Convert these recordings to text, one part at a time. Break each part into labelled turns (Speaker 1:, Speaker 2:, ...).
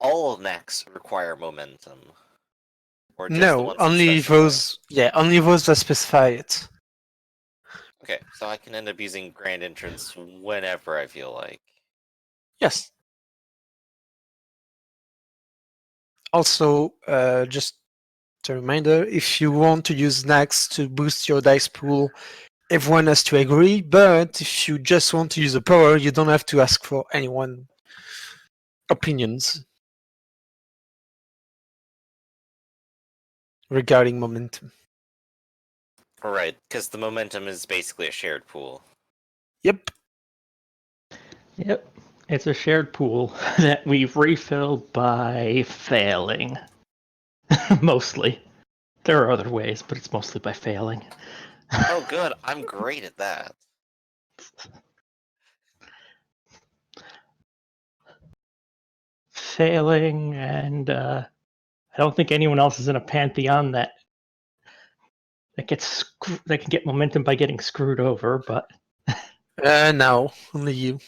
Speaker 1: all necks require momentum? Or just the
Speaker 2: No,
Speaker 1: ones that
Speaker 2: only
Speaker 1: specify?
Speaker 2: those. Yeah, only those that specify it.
Speaker 1: Okay, so I can end up using Grand Entrance whenever I feel like.
Speaker 2: Yes. Also, just a reminder, if you want to use next to boost your dice pool, everyone has to agree, but if you just want to use a power, you don't have to ask for anyone's opinions regarding momentum.
Speaker 1: Right, because the momentum is basically a shared pool.
Speaker 2: Yep.
Speaker 3: Yep. It's a shared pool that we've refilled by failing. Mostly. There are other ways, but it's mostly by failing.
Speaker 1: Oh good, I'm great at that.
Speaker 3: Failing, and I don't think anyone else is in a pantheon that that can get momentum by getting screwed over, but
Speaker 2: No, only you.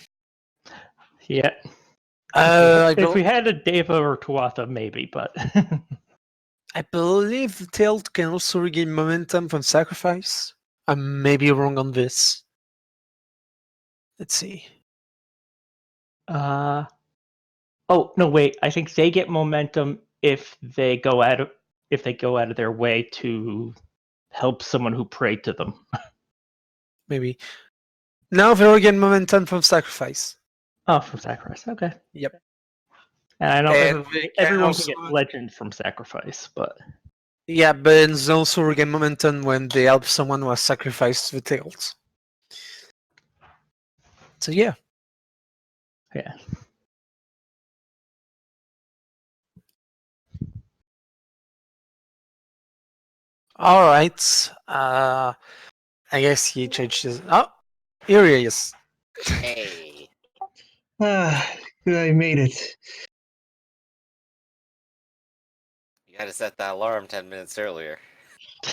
Speaker 3: yeah.
Speaker 2: I,
Speaker 3: If we had a Deva or Tuatha, maybe, but
Speaker 2: I believe the Tailed can also regain momentum from sacrifice. I may be wrong on this. Let's see.
Speaker 3: oh no, wait. I think they get momentum if they go out of their way to help someone who prayed to them.
Speaker 2: Maybe. Now they regain momentum from sacrifice.
Speaker 3: Oh, from sacrifice. Okay.
Speaker 2: Yep.
Speaker 3: And I know
Speaker 2: And they
Speaker 3: everyone
Speaker 2: also,
Speaker 3: can get legend from sacrifice, but
Speaker 2: yeah, but they also regain momentum when they help someone who has sacrificed the tails. So yeah.
Speaker 3: yeah.
Speaker 2: All right. I guess he changes. Oh, here he is.
Speaker 1: Hey.
Speaker 4: I made it.
Speaker 1: You gotta set that alarm 10 minutes earlier.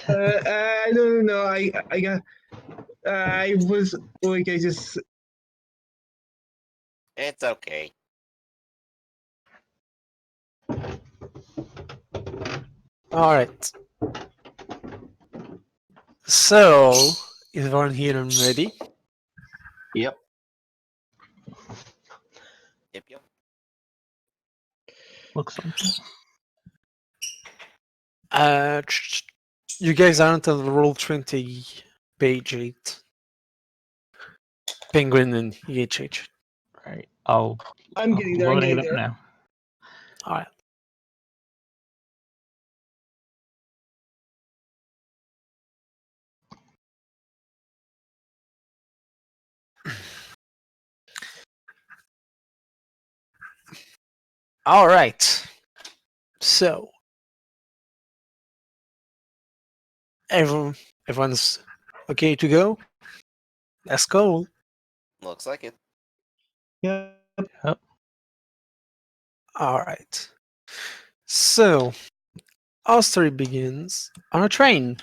Speaker 4: I don't know. I got. I was like, I just.
Speaker 1: It's okay.
Speaker 2: All right. So, is everyone here and ready?
Speaker 4: Yep.
Speaker 1: Yep.
Speaker 3: Looks like
Speaker 2: You guys aren't on the Roll20 page 8. Penguin and EHH.
Speaker 3: right.
Speaker 4: I'm getting there. I'm
Speaker 3: Loading
Speaker 4: getting
Speaker 3: it up
Speaker 4: there.
Speaker 3: now.
Speaker 2: All right. All right. So, everyone's okay to go? Let's go.
Speaker 1: Looks like it.
Speaker 4: Yep.
Speaker 3: Yep.
Speaker 2: All right. So, our story begins on a train.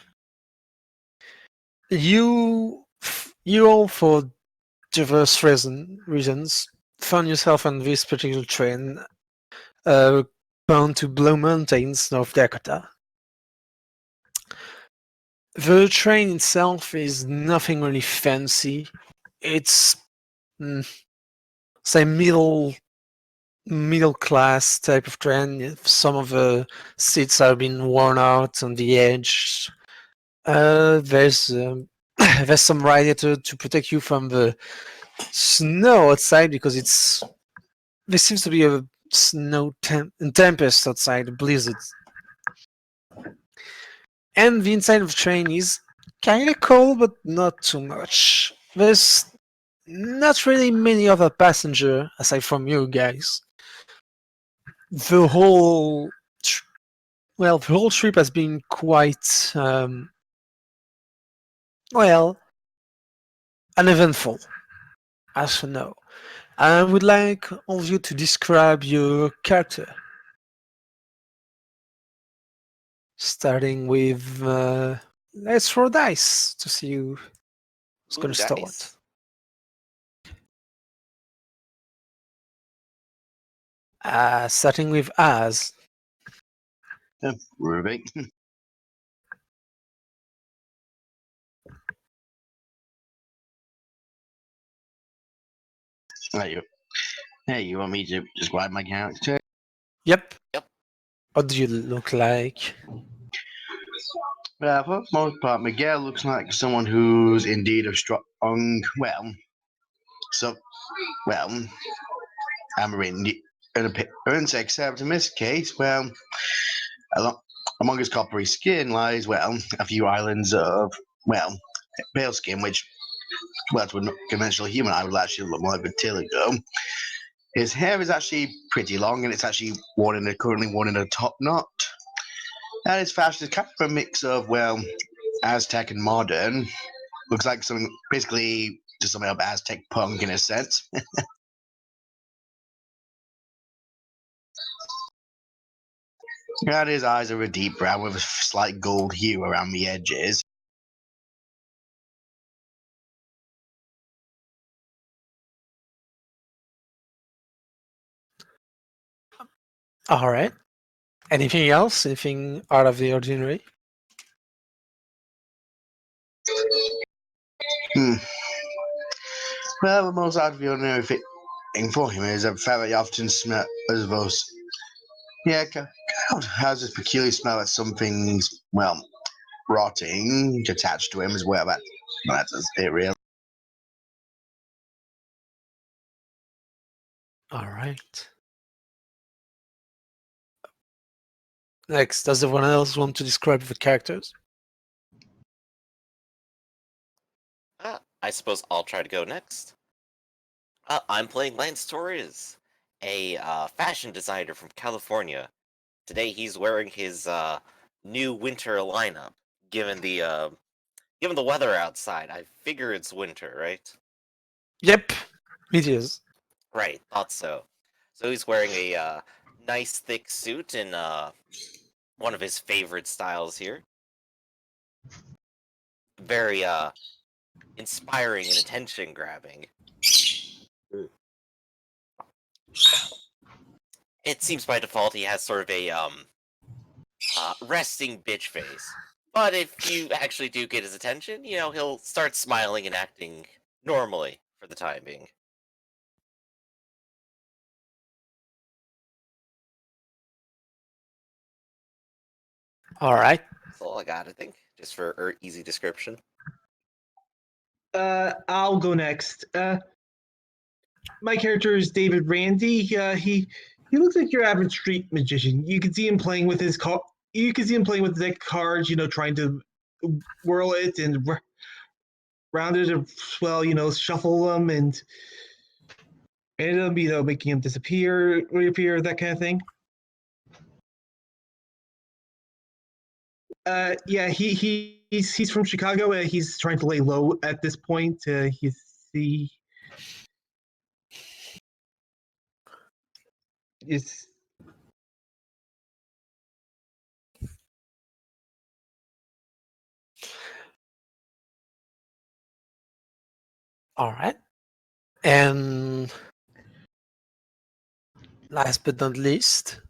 Speaker 2: You all, for diverse reasons, found yourself on this particular train, bound to Blue Mountains, North Dakota. The train itself is nothing really fancy. It's say middle class type of train. Some of the seats have been worn out on the edge. There's there's some radiator to protect you from the snow outside because there seems to be a tempest outside, a blizzard. And the inside of the train is kind of cold, but not too much. There's not really many other passengers aside from you guys. The whole the whole trip has been quite uneventful, as you know. I would like all of you to describe your character, starting with let's roll dice to see who's going to start.
Speaker 1: Dice.
Speaker 2: Starting with Az.
Speaker 5: Ruby. Hey, you want me to describe my character?
Speaker 2: Yep.
Speaker 1: Yep.
Speaker 2: What do you look like?
Speaker 5: Well, for the most part, Miguel looks like someone who's indeed a strong, I'm an appearance, except in this case, along, among his coppery skin lies, a few islands of, pale skin, which, to a conventional human, I would actually look more like vitiligo. His hair is actually pretty long, and it's actually currently worn in a top knot. And his fashion is kind of a mix of, Aztec and modern. Looks like something, basically, just something of Aztec punk in a sense. And his eyes are a deep brown with a slight gold hue around the edges.
Speaker 2: All right. Anything else? Anything out of the ordinary?
Speaker 5: Hmm. Well, the most out of the ordinary thing for him is a fact that he often smells those. Yeah, God has this peculiar smell that something's, rotting attached to him as well. That's it, really.
Speaker 2: All right. Next, does everyone else want to describe the characters?
Speaker 1: I suppose I'll try to go next. I'm playing Lance Torres, a fashion designer from California. Today he's wearing his new winter lineup. Given the weather outside, I figure it's winter, right?
Speaker 2: Yep, it is.
Speaker 1: Right, thought so. So he's wearing a nice thick suit in one of his favorite styles here. Very inspiring and attention grabbing. It seems by default he has sort of a resting bitch face. But if you actually do get his attention, he'll start smiling and acting normally for the time being.
Speaker 2: All right.
Speaker 1: That's all I got, I think, just for easy description.
Speaker 4: I'll go next. My character is David Randy. He looks like your average street magician. You can see him playing with his car. You can see him playing with the deck cards. Trying to whirl it and round it as well. Shuffle them and making him disappear, reappear, that kind of thing. Yeah, he's from Chicago. He's trying to lay low at this point. He is.
Speaker 2: All right. And last but not least,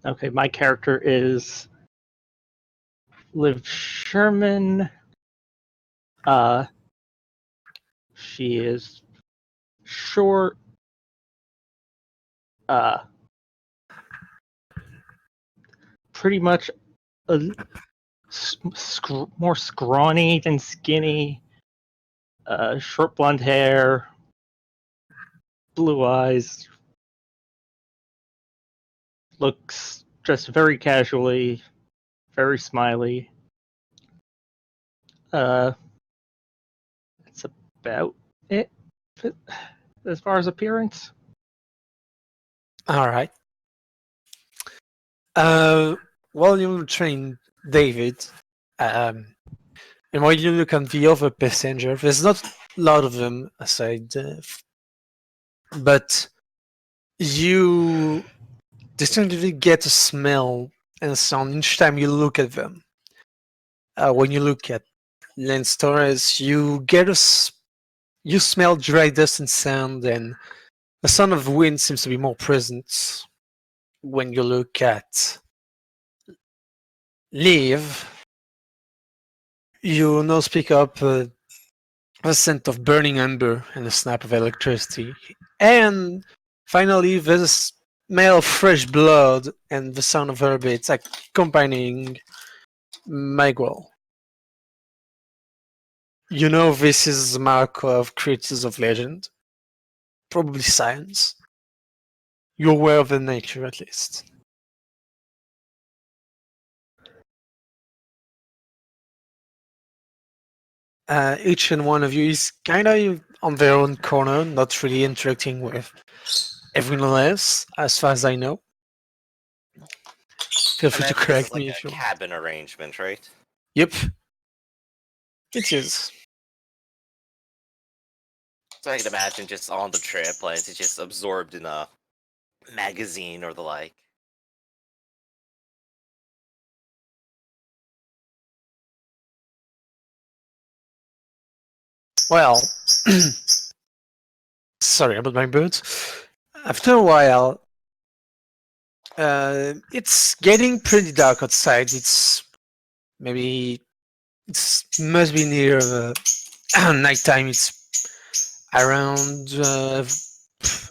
Speaker 3: Okay, my character is Liv Sherman. She is short. Pretty much more scrawny than skinny. Short blonde hair, blue eyes. Looks dressed very casually, very smiley. That's about it as far as appearance.
Speaker 2: all right. While you train David, and while you look at the other passenger, there's not a lot of them aside, but you distinctly get a smell and a sound each time you look at them. When you look at Lance Torres, you get You smell dry dust and sand, and the sound of wind seems to be more present when you look at Liv. You now speak up the scent of burning ember and the snap of electricity. And finally, the smell of fresh blood and the sound of herbage accompanying Miguel. You know this is the mark of creatures of legend, probably science. You're aware of the nature, at least. Each and one of you is kind of on their own corner, not really interacting with everyone else, as far as I know. Feel free to
Speaker 1: Imagine this is
Speaker 2: correct
Speaker 1: like
Speaker 2: me
Speaker 1: a
Speaker 2: if you want.
Speaker 1: cabin arrangement, right?
Speaker 2: Yep, it is.
Speaker 1: So I can imagine just on the trip, Lance is just absorbed in a magazine or the like.
Speaker 2: Well, sorry about my birds. After a while, it's getting pretty dark outside. It's maybe must be near nighttime. It's around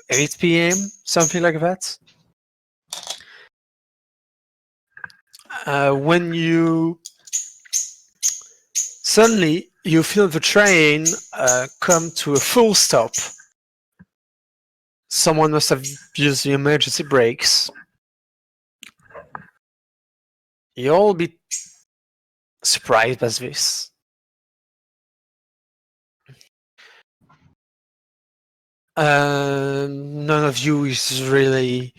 Speaker 2: 8 p.m. something like that. When you suddenly you feel the train come to a full stop. Someone must have used the emergency brakes. You'll all be surprised by this. None of you is really.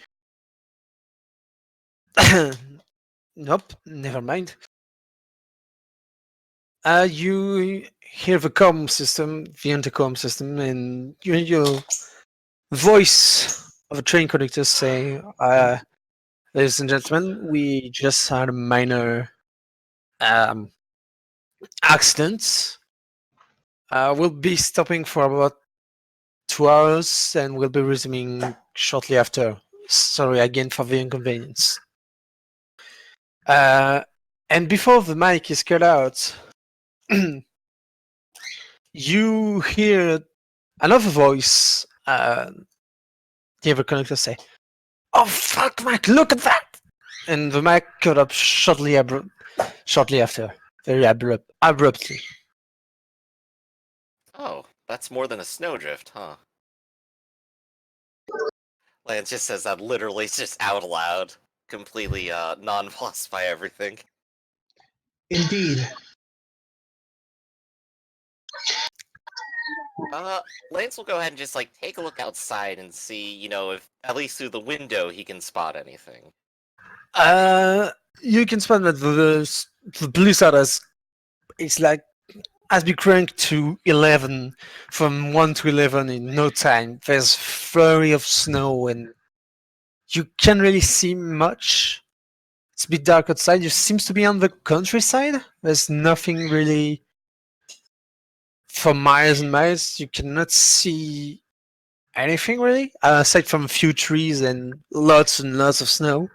Speaker 2: Nope, never mind. You hear the comm system, the intercom system, and your voice of a train conductor say, "Ladies and gentlemen, we just had a minor accident. We'll be stopping for about 2 hours, and we'll be resuming shortly after. Sorry again for the inconvenience." And before the mic is cut out, you hear another voice, the other conductor say, "Oh fuck, Mike! Look at that!" And the mic cut up shortly after, very abruptly.
Speaker 1: Oh, that's more than a snowdrift, huh? Lance just says that literally just out loud, completely nonplussed by everything.
Speaker 4: Indeed.
Speaker 1: Lance will go ahead and just like take a look outside and see, if at least through the window he can spot anything.
Speaker 2: You can spot that the blue side it's like has been cranked to 11 from 1 to 11 in no time. There's flurry of snow and you can't really see much. It's a bit dark outside. You seems to be on the countryside. There's nothing really for miles and miles. You cannot see anything really, aside from a few trees and lots of snow.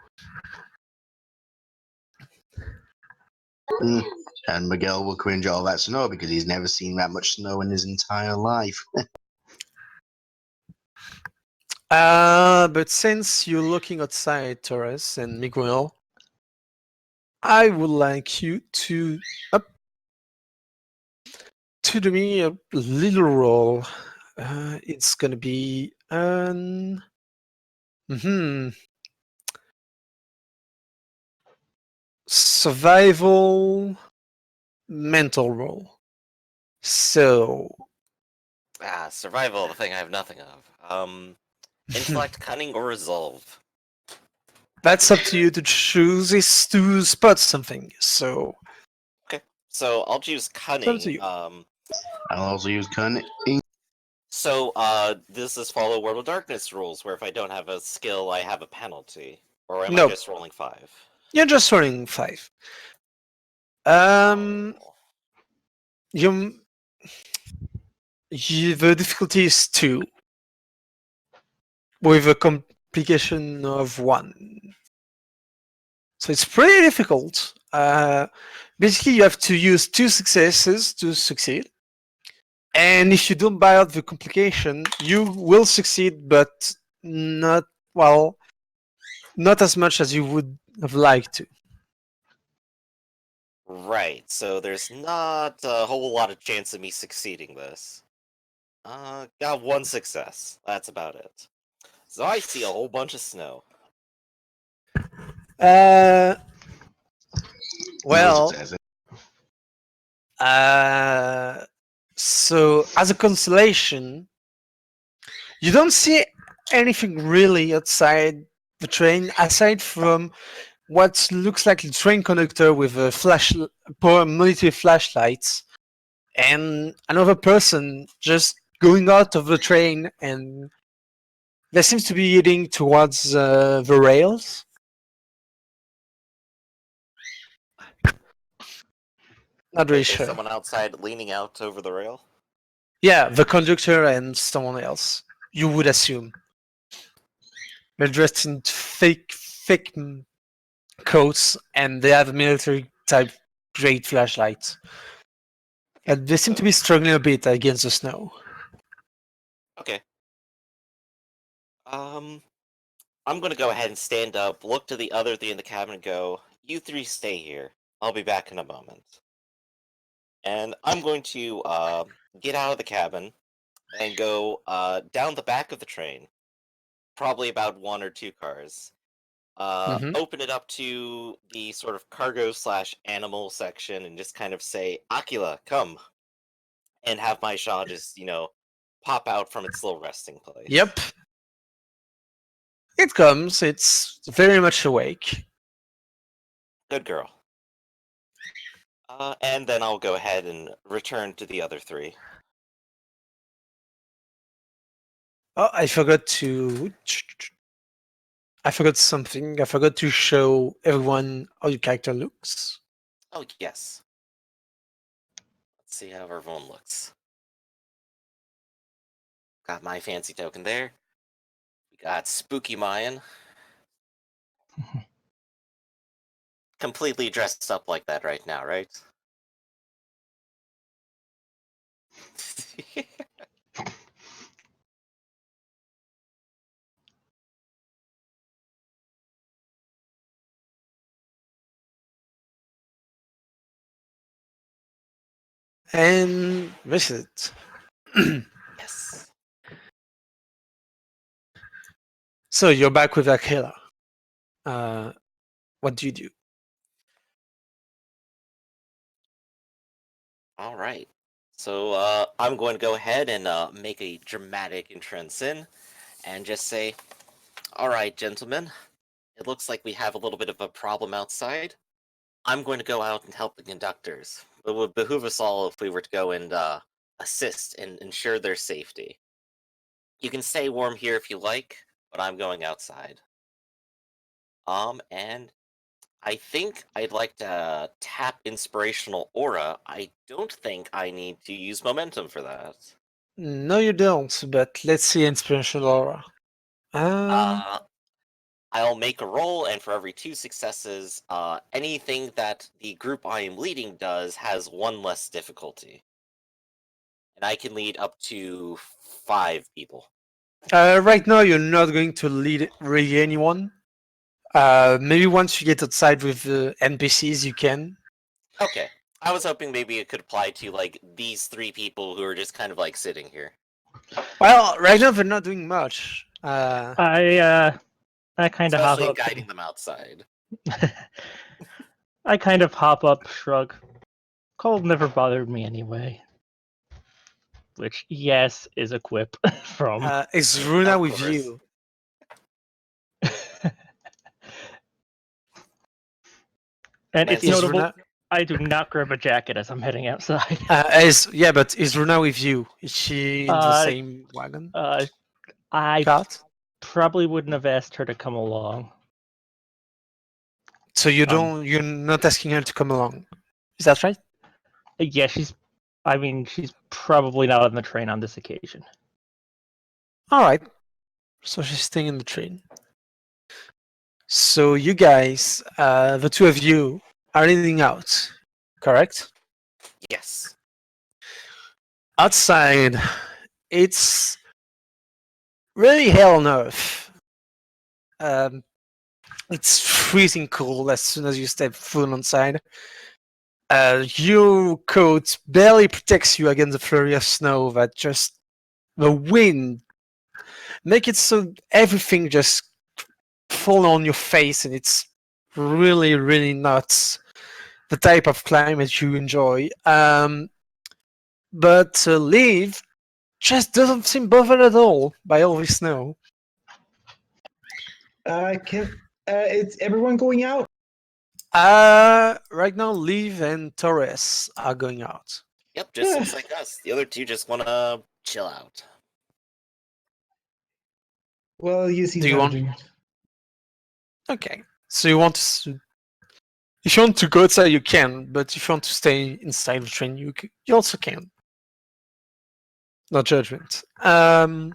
Speaker 5: Mm. And Miguel will cringe at all that snow because he's never seen that much snow in his entire life.
Speaker 2: But since you're looking outside, Torres and Miguel, I would like you to do me a little roll. It's gonna be an survival mental roll. So
Speaker 1: Survival, the thing I have nothing of. Intellect, cunning, or resolve.
Speaker 2: that's up to you to choose is to spot something. So
Speaker 1: So I'll choose
Speaker 2: it's up to
Speaker 1: cunning.
Speaker 2: you.
Speaker 5: I'll also use cunning.
Speaker 1: So this is follow World of Darkness rules, where if I don't have a skill, I have a penalty. Or am I
Speaker 2: Nope.
Speaker 1: just rolling 5?
Speaker 2: You're just rolling 5.
Speaker 1: Oh.
Speaker 2: You The difficulty is 2, with a complication of 1. So it's pretty difficult. Basically, you have to use 2 successes to succeed. And if you don't buy out the complication, you will succeed, but not, well, not as much as you would have liked to.
Speaker 1: Right, so there's not a whole lot of chance of me succeeding this. Got 1 success. That's about it. So I see a whole bunch of snow.
Speaker 2: Uh,
Speaker 5: No
Speaker 2: well,
Speaker 5: success.
Speaker 2: so as a consolation, you don't see anything really outside the train aside from what looks like a train conductor with a multi flashlights and another person just going out of the train, and there seems to be heading towards the rails. Not really
Speaker 1: Wait, there's
Speaker 2: sure.
Speaker 1: someone outside leaning out over the rail?
Speaker 2: Yeah, the conductor and someone else. You would assume. They're dressed in thick coats, and they have military type great flashlights. And they seem to be struggling a bit against the snow.
Speaker 1: Okay. I'm gonna go ahead and stand up, look to the other 3 in the cabin and go, "You 3 stay here. I'll be back in a moment." And I'm going to get out of the cabin and go down the back of the train, probably about 1 or 2 cars.
Speaker 2: Mhm.
Speaker 1: Open it up to the sort of cargo slash animal section and just kind of say, "Aquila, come," and have my Shaw just, pop out from its little resting place.
Speaker 2: Yep. It comes. It's very much awake.
Speaker 1: Good girl. And then I'll go ahead and return to the other 3.
Speaker 2: Oh, I forgot to. I forgot something. I forgot to show everyone how your character looks.
Speaker 1: Oh, yes. Let's see how everyone looks. Got my fancy token there. We got Spooky Mayan. Completely dressed up like that right now, right?
Speaker 2: And this is it.
Speaker 1: Yes.
Speaker 2: So you're back with Akela. What do you do?
Speaker 1: All right. So I'm going to go ahead and make a dramatic entrance in and just say, "All right, gentlemen, it looks like we have a little bit of a problem outside. I'm going to go out and help the conductors. It would behoove us all if we were to go and assist and ensure their safety. You can stay warm here if you like, but I'm going outside. And I think I'd like to tap inspirational aura. I don't think I need to use momentum for that.
Speaker 2: No, you don't. But let's see inspirational aura.
Speaker 1: Uh, I'll make a roll, and for every 2 successes, anything that the group I am leading does has 1 less difficulty. And I can lead up to 5 people.
Speaker 2: Right now, you're not going to lead really anyone. Maybe once you get outside with the NPCs, you can.
Speaker 1: Okay. I was hoping maybe it could apply to, like, these 3 people who are just kind of, like, sitting here.
Speaker 2: Well, right now they're not doing much.
Speaker 3: I kind of hop
Speaker 1: Especially
Speaker 3: up.
Speaker 1: guiding them outside.
Speaker 3: I kind of hop up, shrug. Cold never bothered me anyway. Which, yes, is a quip from.
Speaker 2: Is Runa
Speaker 1: Of
Speaker 2: with
Speaker 1: course.
Speaker 2: you?
Speaker 3: And it's
Speaker 1: Is
Speaker 3: notable,
Speaker 2: Runa,
Speaker 3: I do not grab a jacket as I'm heading outside.
Speaker 2: but is Runa with you? Is she in the
Speaker 3: Uh,
Speaker 2: same wagon?
Speaker 3: I
Speaker 2: Cart?
Speaker 3: probably wouldn't have asked her to come along.
Speaker 2: So you're not asking her to come along. Is that right?
Speaker 3: Yeah, she's I mean, she's probably not on the train on this occasion.
Speaker 2: All right. So she's staying in the train. So you guys, the two of you, are heading out, correct?
Speaker 1: Yes.
Speaker 2: Outside, it's really hell on earth. It's freezing cold as soon as you step foot inside. Your coat barely protects you against the flurry of snow that just the wind make it so everything just fall on your face, and it's really, really not the type of climate you enjoy. But Liv just doesn't seem bothered at all by all this snow.
Speaker 4: Is everyone going out?
Speaker 2: Right now, Liv and Torres are going out.
Speaker 1: Yep, just looks like us. The other two just wanna chill out.
Speaker 4: Well, you see,
Speaker 2: Do you want- Okay, so you want to? If you want to go outside, you can. But if you want to stay inside the train, you also can. No judgment. The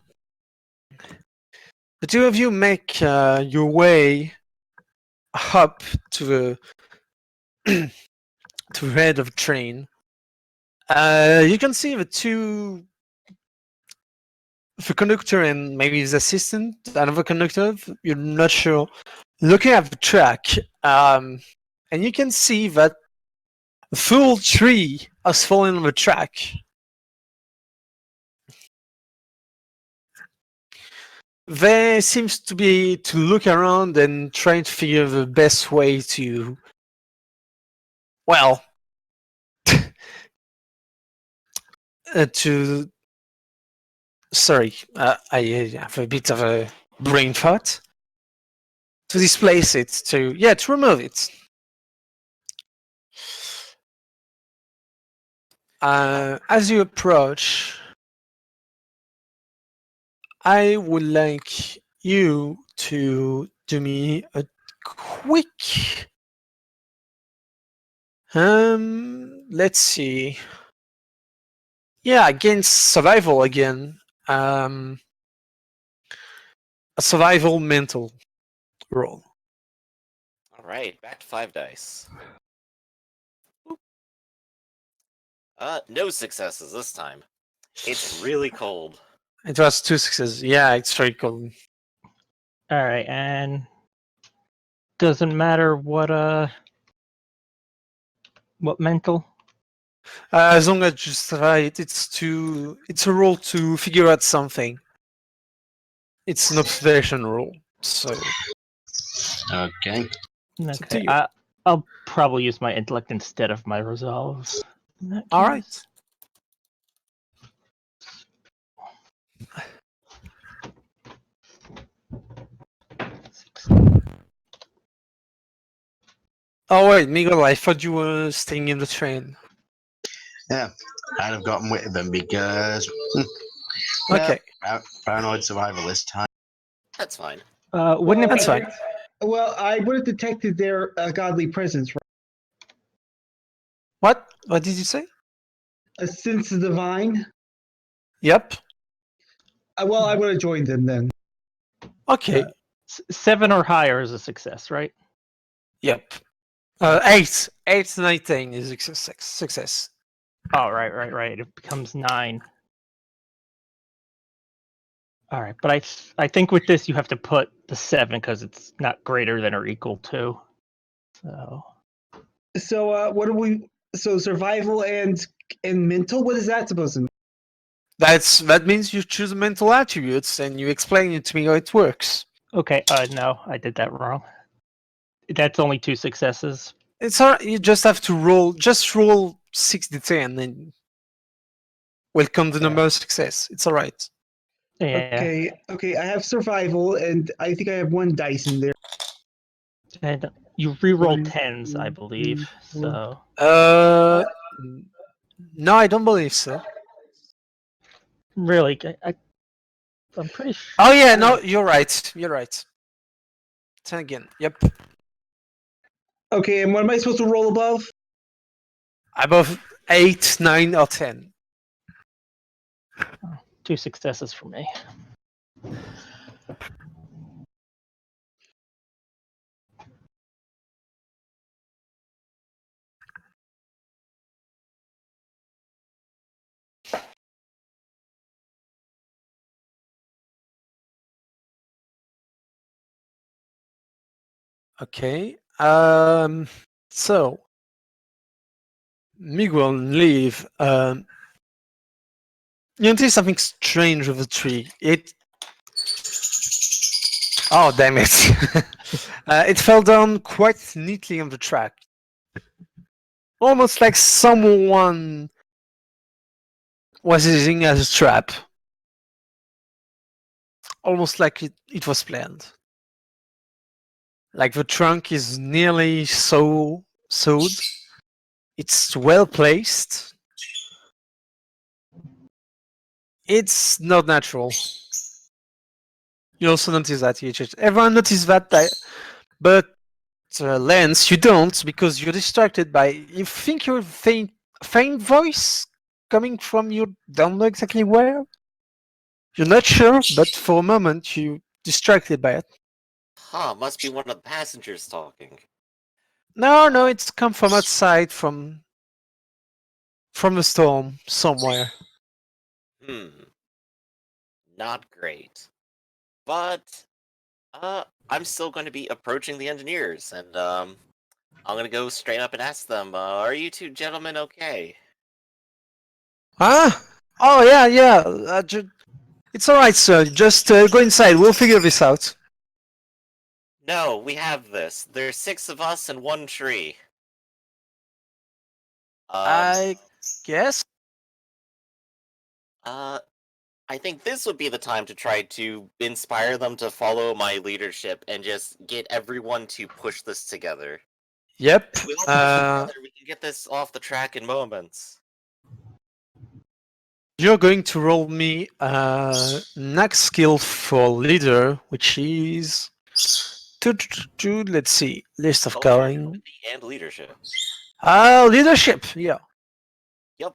Speaker 2: two of you make your way up to the to the head of the train. You can see the conductor and maybe his assistant, another conductor. You're not sure. Looking at the track, and you can see that a full tree has fallen on the track. There seems to be to look around and trying to figure the best way to, well, to. Sorry, I have a bit of a brain fart. To displace it, to remove it. As you approach, I would like you to do me a quick. Let's see. Yeah, against survival again. A survival mental roll.
Speaker 1: Alright, back to 5 dice. No successes this time. It's really cold.
Speaker 2: It was 2 successes. Yeah, it's very cool.
Speaker 3: All right, and doesn't matter what mental.
Speaker 2: As long as you survive, it's a roll to figure out something. It's an observation roll, so
Speaker 5: Okay.
Speaker 2: up to
Speaker 3: Okay,
Speaker 2: you.
Speaker 3: I'll probably use my intellect instead of my resolve. in that
Speaker 2: All
Speaker 3: case.
Speaker 2: right. Oh wait, Miguel, I thought you were staying in the train.
Speaker 5: Yeah, I'd have gotten with them because
Speaker 2: Okay,
Speaker 5: paranoid survival this time.
Speaker 1: That's fine.
Speaker 3: Wouldn't it be
Speaker 2: that's fine.
Speaker 4: Well, I would have detected their godly presence, right?
Speaker 2: What? What did you say?
Speaker 4: A sense of divine.
Speaker 2: Yep.
Speaker 4: Well, I would have joined them then.
Speaker 2: Okay.
Speaker 3: 7 or higher is a success, right?
Speaker 2: Yep. 8. 8 19 is success.
Speaker 3: Oh, right. It becomes 9. All right, but I think with this you have to put the 7 because it's not greater than or equal to. So
Speaker 4: So, what do we? So, survival and mental. What is that supposed to mean?
Speaker 2: That means you choose mental attributes and you explain it to me how it works.
Speaker 3: okay, no, I did that wrong. That's only 2 successes.
Speaker 2: It's all right. You just have to roll. Just roll 6d10 and then will come the number of success. It's all right.
Speaker 3: Yeah.
Speaker 4: Okay. I have survival, and I think I have 1 dice in there.
Speaker 3: And you re-roll 10s, I believe. So
Speaker 2: No, I don't believe so.
Speaker 3: really, I'm pretty sure.
Speaker 2: Oh yeah, no, you're right. You're right. 10 again. Yep.
Speaker 4: Okay, and what am I supposed to roll above?
Speaker 2: Above 8, 9, or 10.
Speaker 3: 2 successes for me.
Speaker 2: Okay. So Miguel and Leave. You notice something strange with the tree. Oh, damn it! It fell down quite neatly on the track, almost like someone was using it as a trap. Almost like it was planned. Like the trunk is nearly sewed. It's well placed. It's not natural. You also notice that, EHH. Everyone noticed that, but Lance, you don't, because you're distracted by. You think you're faint voice coming from you don't know exactly where. You're not sure, but for a moment you distracted by it.
Speaker 1: Huh, must be one of the passengers talking.
Speaker 2: No, it's come from outside, from the storm somewhere.
Speaker 1: Hmm. Not great. But, I'm still going to be approaching the engineers, and, I'm gonna go straight up and ask them, are you two gentlemen okay?
Speaker 2: Huh? Oh yeah. It's all right, sir. Just go inside. We'll figure this out.
Speaker 1: No, we have this. There's 6 of us and 1 tree.
Speaker 2: I guess.
Speaker 1: Uh, I think this would be the time to try to inspire them to follow my leadership and just get everyone to push this together.
Speaker 2: Yep.
Speaker 1: If we all push together, we can get this off the track in moments.
Speaker 2: You're going to roll me next skill for leader, which is let's see, list of
Speaker 1: Culture,
Speaker 2: calling.
Speaker 1: ability, and leadership.
Speaker 2: Leadership. Yeah.
Speaker 1: Yep.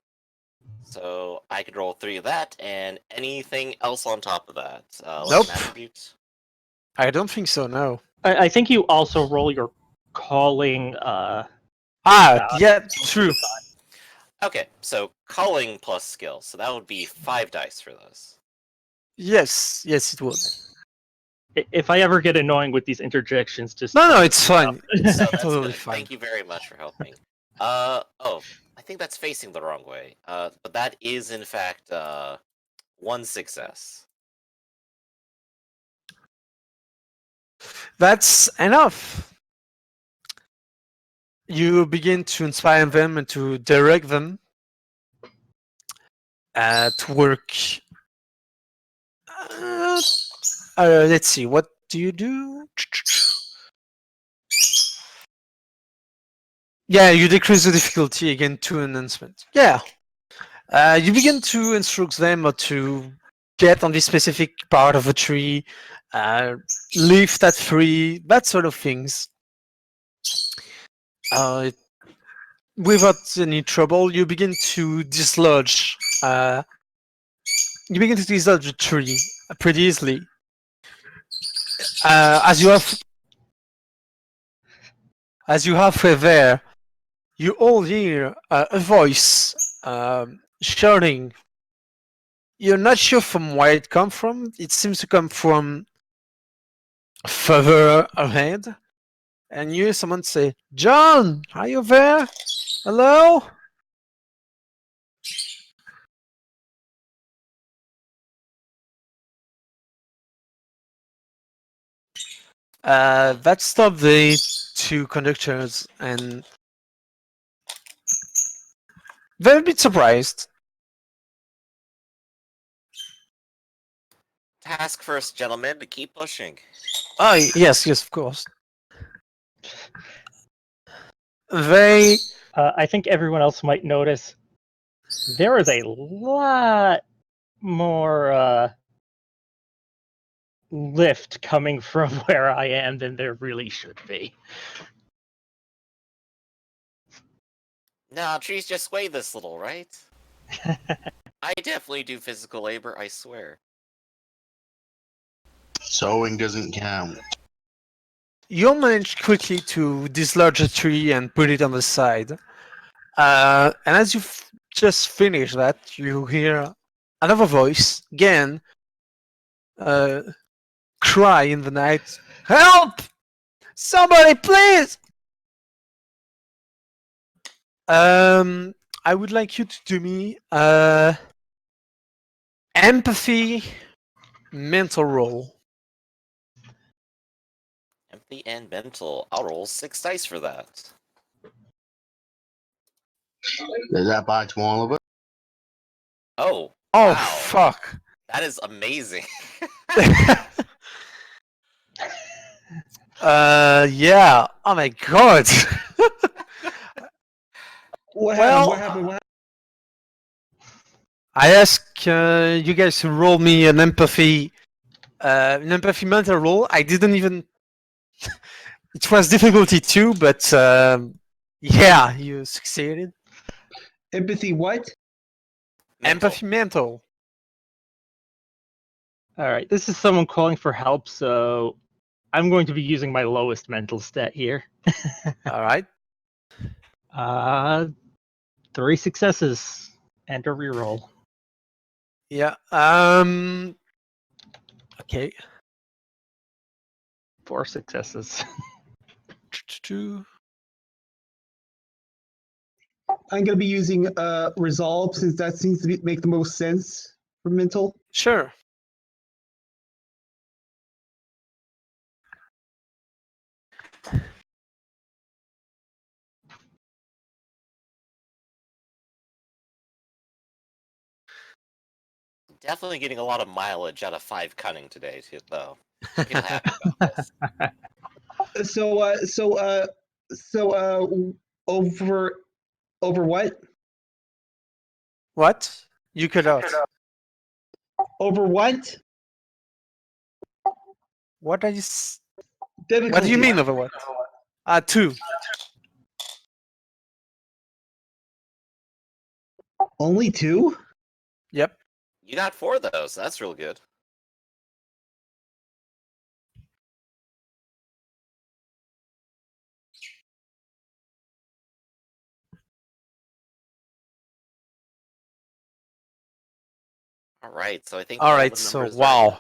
Speaker 1: So I could roll 3 of that, and anything else on top of that. Like
Speaker 2: Nope.
Speaker 1: an attribute.
Speaker 2: I don't think so. No.
Speaker 3: I think you also roll your calling.
Speaker 2: Yeah. True.
Speaker 1: Okay, so calling plus skill. So that would be 5 dice for this.
Speaker 2: Yes. Yes, it would.
Speaker 3: If I ever get annoying with these interjections, just
Speaker 2: No, it's fine.
Speaker 1: So
Speaker 2: It's
Speaker 1: that's
Speaker 2: totally
Speaker 1: good.
Speaker 2: fine.
Speaker 1: Thank you very much for helping. Oh, I think that's facing the wrong way. But that is in fact 1 success.
Speaker 2: That's enough. You begin to inspire them and to direct them to work. Let's see. What do you do? Yeah, you decrease the difficulty again to enhancement. Yeah. You begin to instruct them or to get on this specific part of a tree, leave that free, that sort of things. Without any trouble, you begin to dislodge. You begin to dislodge the tree pretty easily. As you halfway there, you all hear a voice shouting. You're not sure from where it comes from. It seems to come from further ahead. And you hear someone say, "John, are you there? Hello?" That stopped the 2 conductors, and they're a bit surprised.
Speaker 1: Task first, gentlemen, to keep pushing.
Speaker 2: Oh, yes, of course. They.
Speaker 3: I think everyone else might notice there is a lot more lift coming from where I am than there really should be.
Speaker 1: Nah, trees just sway this little, right? I definitely do physical labor, I swear.
Speaker 5: Sewing doesn't count.
Speaker 2: You'll manage quickly to dislodge a tree and put it on the side. And as you just finish that, you hear another voice again cry in the night, "Help! Somebody, please!" I would like you to do me empathy mental roll.
Speaker 1: Empathy and mental. I'll roll 6 dice for that.
Speaker 5: Does that apply to all of us?
Speaker 1: Oh,
Speaker 2: Oh
Speaker 1: wow.
Speaker 2: fuck!
Speaker 1: That is amazing.
Speaker 2: Yeah. Oh my god.
Speaker 4: What
Speaker 2: Well-
Speaker 4: happened? What happened? What happened?
Speaker 2: I ask you guys to roll me an empathy mental roll. I didn't even. It was difficulty 2, but yeah, you succeeded.
Speaker 4: Empathy what?
Speaker 1: Mental.
Speaker 2: Empathy mental.
Speaker 3: All right, this is someone calling for help, so I'm going to be using my lowest mental stat here.
Speaker 2: All right.
Speaker 3: 3 successes and a reroll.
Speaker 2: Yeah. Okay.
Speaker 3: 4 successes.
Speaker 4: I'm gonna be using resolve since that seems to make the most sense for mental.
Speaker 2: Sure.
Speaker 1: Definitely getting a lot of mileage out of 5 cunning today, too, though. I feel happy about this.
Speaker 4: Over what?
Speaker 2: What? You cut out.
Speaker 4: Over what?
Speaker 2: What are you?
Speaker 4: Difficulty.
Speaker 2: What do you mean over what? 2.
Speaker 4: Only 2?
Speaker 2: Yep.
Speaker 1: You got 4 of those. That's real good. All right, so I think
Speaker 2: All
Speaker 1: all
Speaker 2: right,
Speaker 1: the
Speaker 2: so,
Speaker 1: numbers
Speaker 2: wow.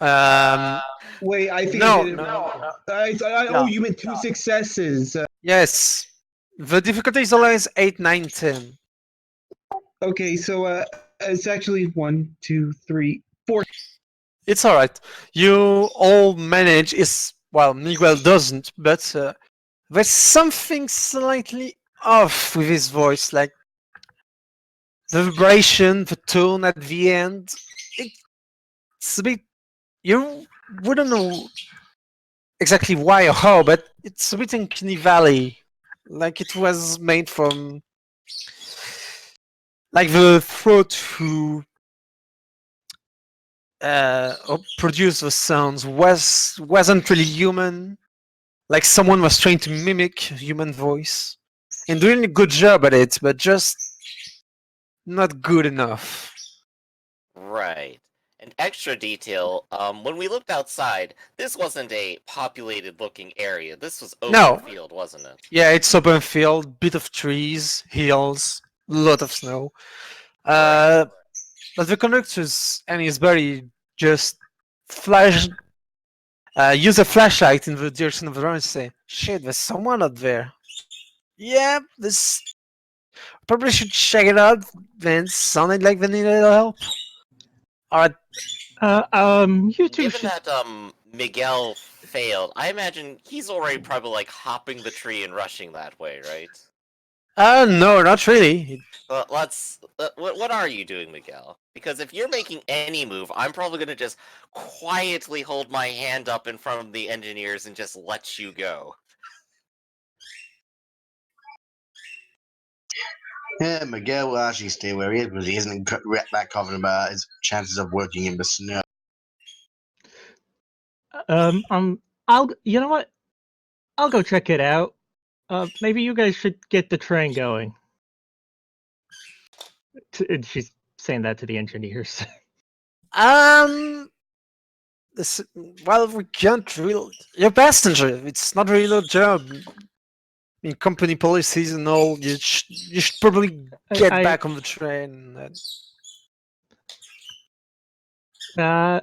Speaker 1: are in.
Speaker 4: Wait, I think
Speaker 2: No,
Speaker 4: I did it.
Speaker 2: no.
Speaker 4: Oh, you meant 2 successes.
Speaker 2: Yes. The difficulty is always 8, 9, 10.
Speaker 4: Okay, so it's actually 1, 2, 3, 4.
Speaker 2: It's all right. You all manage. Well, Miguel doesn't, but there's something slightly off with his voice, like the vibration, the tone at the end. It's a bit. You wouldn't know exactly why or how, but it's a bit uncanny valley, like it was made from, like the throat who produced the sounds wasn't really human. Like someone was trying to mimic human voice and doing a good job at it, but just not good enough.
Speaker 1: Right. An extra detail, when we looked outside, this wasn't a populated looking area. This was open
Speaker 2: No.
Speaker 1: field, wasn't it?
Speaker 2: Yeah, it's open field, bit of trees, hills, lot of snow.
Speaker 1: Right.
Speaker 2: But the conductors and his buddy just use a flashlight in the direction of the road and say, "Shit, there's someone out there." Yeah, this probably should check it out. Then sounded like they needed help. Alright,
Speaker 3: You two
Speaker 1: Given
Speaker 3: should.
Speaker 1: that Miguel failed, I imagine he's already probably like hopping the tree and rushing that way, right?
Speaker 2: no, not really.
Speaker 1: But let's. What are you doing, Miguel? Because if you're making any move, I'm probably gonna just quietly hold my hand up in front of the engineers and just let you go.
Speaker 5: Yeah, Miguel will actually stay where he is because he isn't that confident about his chances of working in the snow.
Speaker 3: I'll. You know what? I'll go check it out. Maybe you guys should get the train going. And she's saying that to the engineers.
Speaker 2: This, well, we can't really. You're a passenger. It's not really your job. I mean, company policies and all. You should probably get
Speaker 3: I
Speaker 2: back on the train.
Speaker 3: uh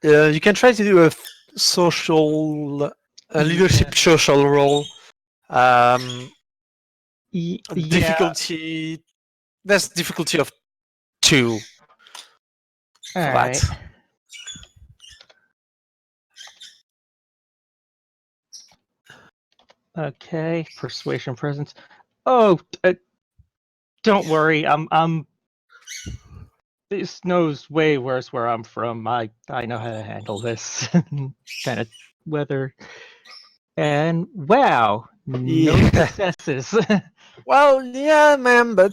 Speaker 2: You can try to do a social, leadership
Speaker 3: yeah,
Speaker 2: social role. Um,
Speaker 3: yeah.
Speaker 2: difficulty. There's difficulty of 2
Speaker 3: All
Speaker 2: for
Speaker 3: right.
Speaker 2: that.
Speaker 3: Okay. Persuasion presence. Oh, don't worry. This snow's way worse where I'm from. I know how to handle this kind of weather. And wow, no
Speaker 2: Yeah.
Speaker 3: successes.
Speaker 2: Well, yeah, man, but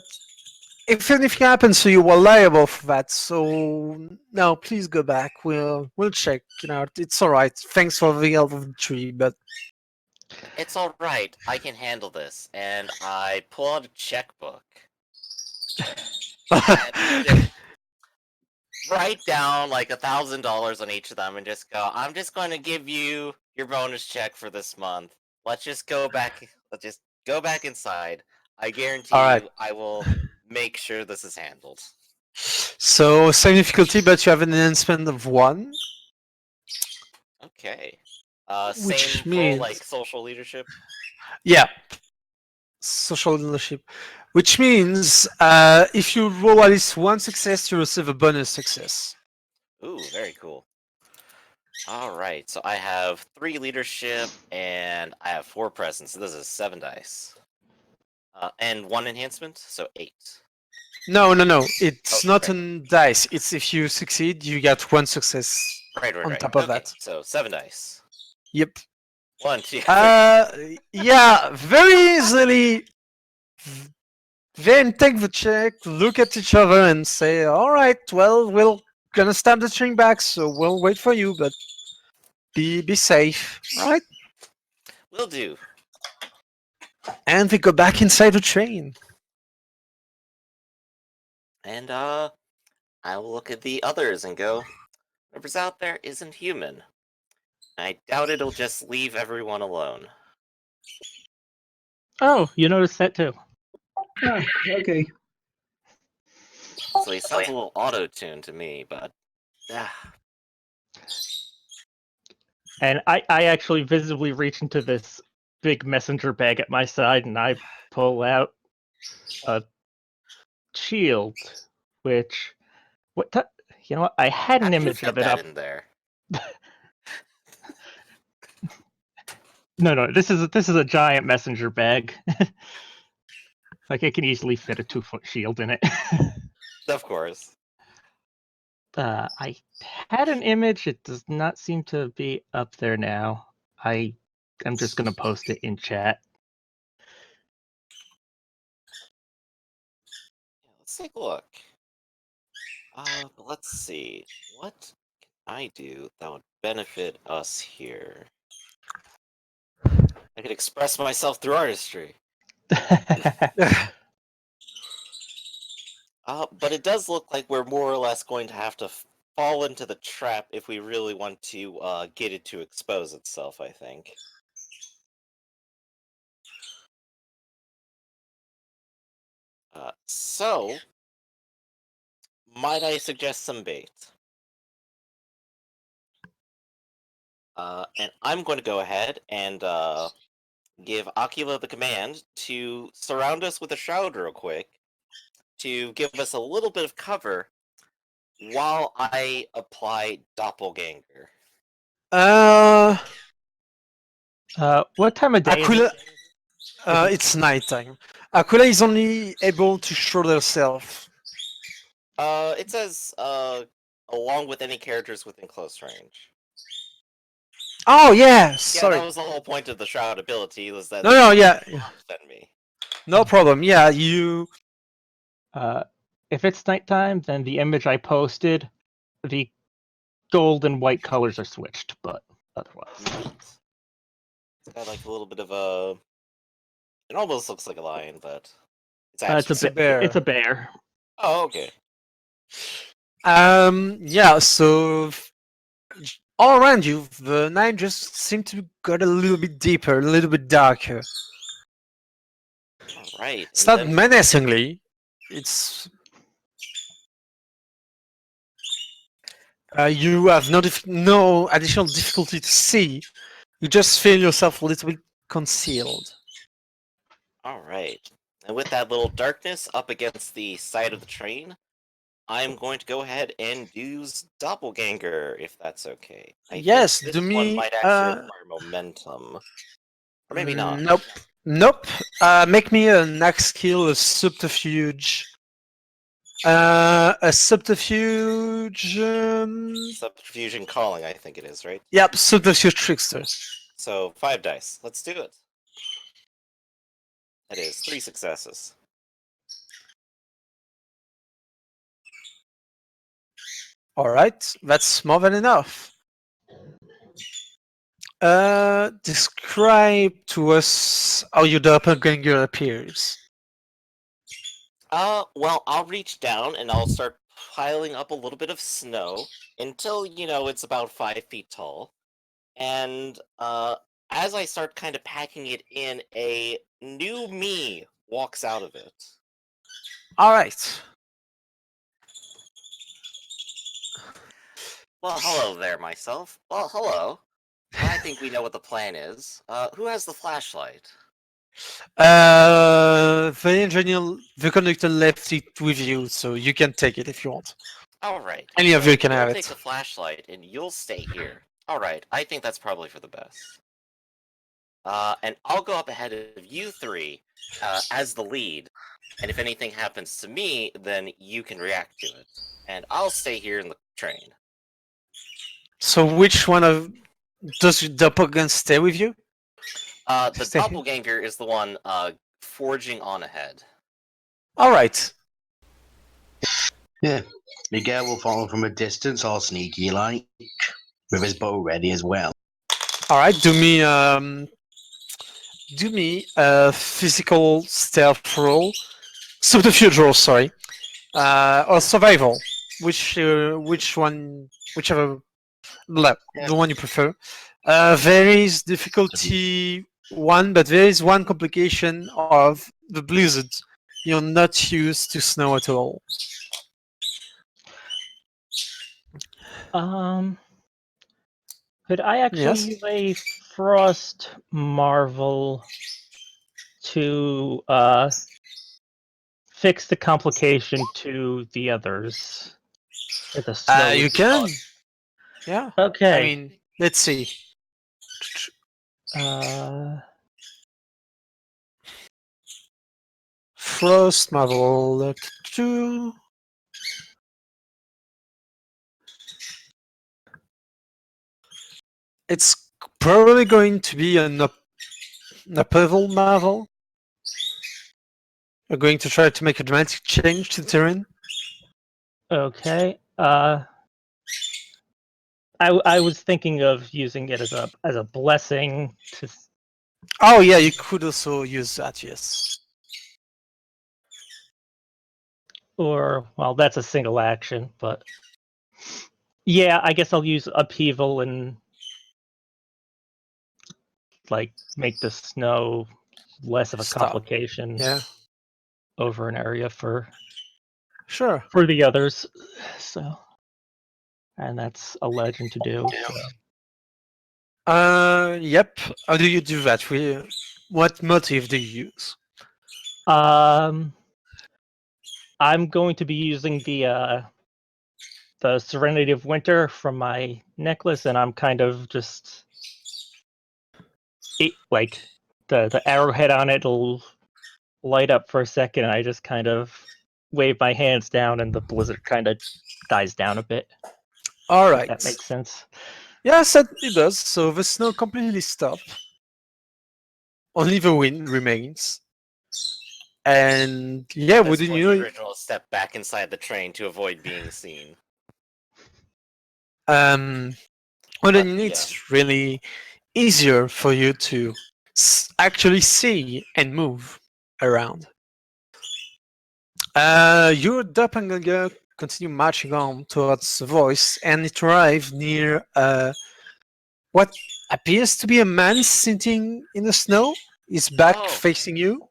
Speaker 2: if anything happens to you, we're liable for that. So no, please go back. We'll check. It's all right. Thanks for the help of the tree, but
Speaker 1: It's all right. I can handle this. And I pull out a checkbook and just write down like $1,000 on each of them, and just go. I'm just going to give you your bonus check for this month. Let's just go back. Let's just go back inside. I guarantee
Speaker 2: all right.
Speaker 1: you, I will make sure this is handled.
Speaker 2: So same difficulty, but you have an enhancement of 1,
Speaker 1: Okay.
Speaker 2: which
Speaker 1: Same role
Speaker 2: means
Speaker 1: like social leadership.
Speaker 2: yeah, social leadership, which means if you roll at least 1 success, you receive a bonus success.
Speaker 1: Ooh, very cool. All right, so I have 3 leadership and I have 4 presence. So this is 7 dice. And 1 enhancement, so 8.
Speaker 2: No. It's
Speaker 1: Oh,
Speaker 2: not
Speaker 1: right.
Speaker 2: on dice. It's if you succeed, you get 1 success
Speaker 1: Right.
Speaker 2: on top of
Speaker 1: Okay,
Speaker 2: that.
Speaker 1: so 7 dice.
Speaker 2: Yep.
Speaker 1: 1, 2, 3.
Speaker 2: Yeah, very easily. Then take the check, look at each other, and say, "All right, well, we're gonna stab the string back, so we'll wait for you, but be safe, right?"
Speaker 1: Will do.
Speaker 2: And they go back inside the train.
Speaker 1: And I will look at the others and go, whoever's out there isn't human. I doubt it'll just leave everyone alone.
Speaker 3: Oh, you noticed that too.
Speaker 4: Ah, okay.
Speaker 1: So he sounds a little auto-tuned to me, but
Speaker 3: And I actually visibly reach into this big messenger bag at my side and I pull out a shield, which you know what? I had
Speaker 1: how
Speaker 3: an
Speaker 1: do you
Speaker 3: image
Speaker 1: fit
Speaker 3: of it
Speaker 1: that
Speaker 3: up.
Speaker 1: in there?
Speaker 3: No, this is a giant messenger bag. Like it can easily fit a 2-foot shield in it.
Speaker 1: Of course.
Speaker 3: I had an image. It does not seem to be up there now. I'm just gonna post it in chat.
Speaker 1: Yeah, let's take a look. But let's see. What can I do that would benefit us here? I could express myself through artistry. But it does look like we're more or less going to have to fall into the trap if we really want to get it to expose itself, I think. So, might I suggest some bait? And I'm going to go ahead and give Aquila the command to surround us with a shroud real quick to give us a little bit of cover while I apply doppelganger.
Speaker 2: Uh,
Speaker 3: What time of day is
Speaker 2: Aquila,
Speaker 3: it? Is it-
Speaker 2: it's nighttime. Aquila is only able to show herself.
Speaker 1: It says along with any characters within close range.
Speaker 2: Oh yeah,
Speaker 1: Yeah,
Speaker 2: sorry.
Speaker 1: that was the whole point of the shroud ability, was that
Speaker 2: No, yeah,
Speaker 1: send me.
Speaker 2: no problem. Yeah, you.
Speaker 3: If it's nighttime, then the image I posted, the gold and white colors are switched, but otherwise.
Speaker 1: Neat. It's got like a little bit of a. It almost looks like a lion, but It's actually
Speaker 3: It's a
Speaker 2: bear.
Speaker 3: It's a bear.
Speaker 1: Oh, okay.
Speaker 2: Yeah, so all around you, the night just seemed to got a little bit deeper, a little bit darker.
Speaker 1: All right.
Speaker 2: It's
Speaker 1: And
Speaker 2: not
Speaker 1: then
Speaker 2: menacingly. It's you have no additional difficulty to see. You just feel yourself a little bit concealed.
Speaker 1: all right. And with that little darkness up against the side of the train, I'm going to go ahead and use Doppelganger, if that's okay. I
Speaker 2: Yes,
Speaker 1: think
Speaker 2: do
Speaker 1: this one
Speaker 2: me.
Speaker 1: might actually require momentum. Or maybe not.
Speaker 2: Nope. Nope. Make me an axe skill, a subterfuge. A subterfuge.
Speaker 1: Subterfusion calling, I think it is, right?
Speaker 2: Yep, subterfuge trickster.
Speaker 1: So 5 dice. Let's do it. That is 3 successes.
Speaker 2: All right, that's more than enough. Describe to us how your doppelganger appears.
Speaker 1: Well, I'll reach down and I'll start piling up a little bit of snow until, it's about 5 feet tall. And, as I start kind of packing it in, a new me walks out of it.
Speaker 2: All right.
Speaker 1: Well, hello there, myself. Well, hello. I think we know what the plan is. Who has the flashlight?
Speaker 2: The engineer, the conductor left it with you, so you can take it if you want.
Speaker 1: Alright.
Speaker 2: Any of you can
Speaker 1: you'll
Speaker 2: have
Speaker 1: take
Speaker 2: it.
Speaker 1: the flashlight and you'll stay here. Alright, I think that's probably for the best. And I'll go up ahead of you three, as the lead, and if anything happens to me, then you can react to it. And I'll stay here in the train.
Speaker 2: So which one of does your doppelganger stay with you?
Speaker 1: The
Speaker 2: Stay here.
Speaker 1: doppelganger is the one, forging on ahead.
Speaker 2: All right.
Speaker 5: Miguel will follow from a distance, all sneaky like, with his bow ready as well.
Speaker 2: All right. Do me a physical stealth roll, subterfuge roll. Sorry, or survival. Which one? Whichever.
Speaker 5: Yeah.
Speaker 2: The one you prefer. There is difficulty one, but there is one complication of the blizzard. You're not used to snow at all.
Speaker 3: Could I actually
Speaker 2: Yes.
Speaker 3: use a frost marvel to fix the complication to the others? Or the snow
Speaker 2: You
Speaker 3: would be
Speaker 2: can.
Speaker 3: on.
Speaker 2: Yeah.
Speaker 3: Okay.
Speaker 2: I mean, let's see.
Speaker 3: Uh,
Speaker 2: Frost Marvel 2. It's probably going to be an upheaval Marvel. You're going to try to make a dramatic change to the terrain.
Speaker 3: okay. I was thinking of using it as a blessing to,
Speaker 2: Oh yeah, you could also use that. Yes.
Speaker 3: or well, that's a single action, but yeah, I guess I'll use upheaval and like make the snow less of a
Speaker 2: Stop.
Speaker 3: complication
Speaker 2: Yeah.
Speaker 3: over an area for
Speaker 2: Sure.
Speaker 3: the others. So, and that's a legend to do.
Speaker 5: Yeah.
Speaker 3: So.
Speaker 2: Yep. How do you do that? What motive do you use?
Speaker 3: I'm going to be using the Serenity of Winter from my necklace, and I'm kind of just like the arrowhead on it will light up for a second, and I just kind of wave my hands down, and the blizzard kind of dies down a bit.
Speaker 2: All
Speaker 3: If
Speaker 2: right.
Speaker 3: that makes sense.
Speaker 2: Yes, it does. So the snow completely stopped. Only the wind remains. And yeah,
Speaker 1: At this
Speaker 2: wouldn't
Speaker 1: point,
Speaker 2: you
Speaker 1: the
Speaker 2: know?
Speaker 1: original will step back inside the train to avoid being seen.
Speaker 2: Wouldn't you know,
Speaker 1: Yeah.
Speaker 2: it's really easier for you to actually see and move around. Your doppelganger continue marching on towards the voice, and it arrives near what appears to be a man sitting in the snow. His back
Speaker 1: Oh.
Speaker 2: facing you.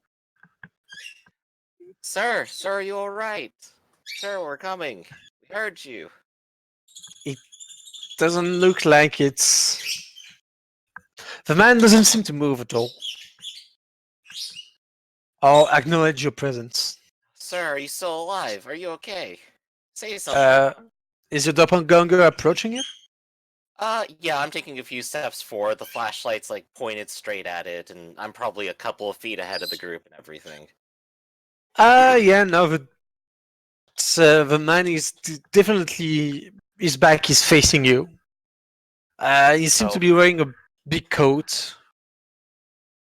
Speaker 1: Sir, are you alright? Sir, we're coming. We heard you.
Speaker 2: Doesn't look like it's. The man doesn't seem to move at all, or acknowledge your presence.
Speaker 1: Sir, are you still alive? Are you okay? Say something.
Speaker 2: Is your doppelganger approaching it?
Speaker 1: Yeah, I'm taking a few steps forward. The flashlight's like pointed straight at it, and I'm probably a couple of feet ahead of the group and everything.
Speaker 2: Yeah, no, the man is definitely, his back is facing you. He seems to
Speaker 1: Oh.
Speaker 2: be wearing a big coat.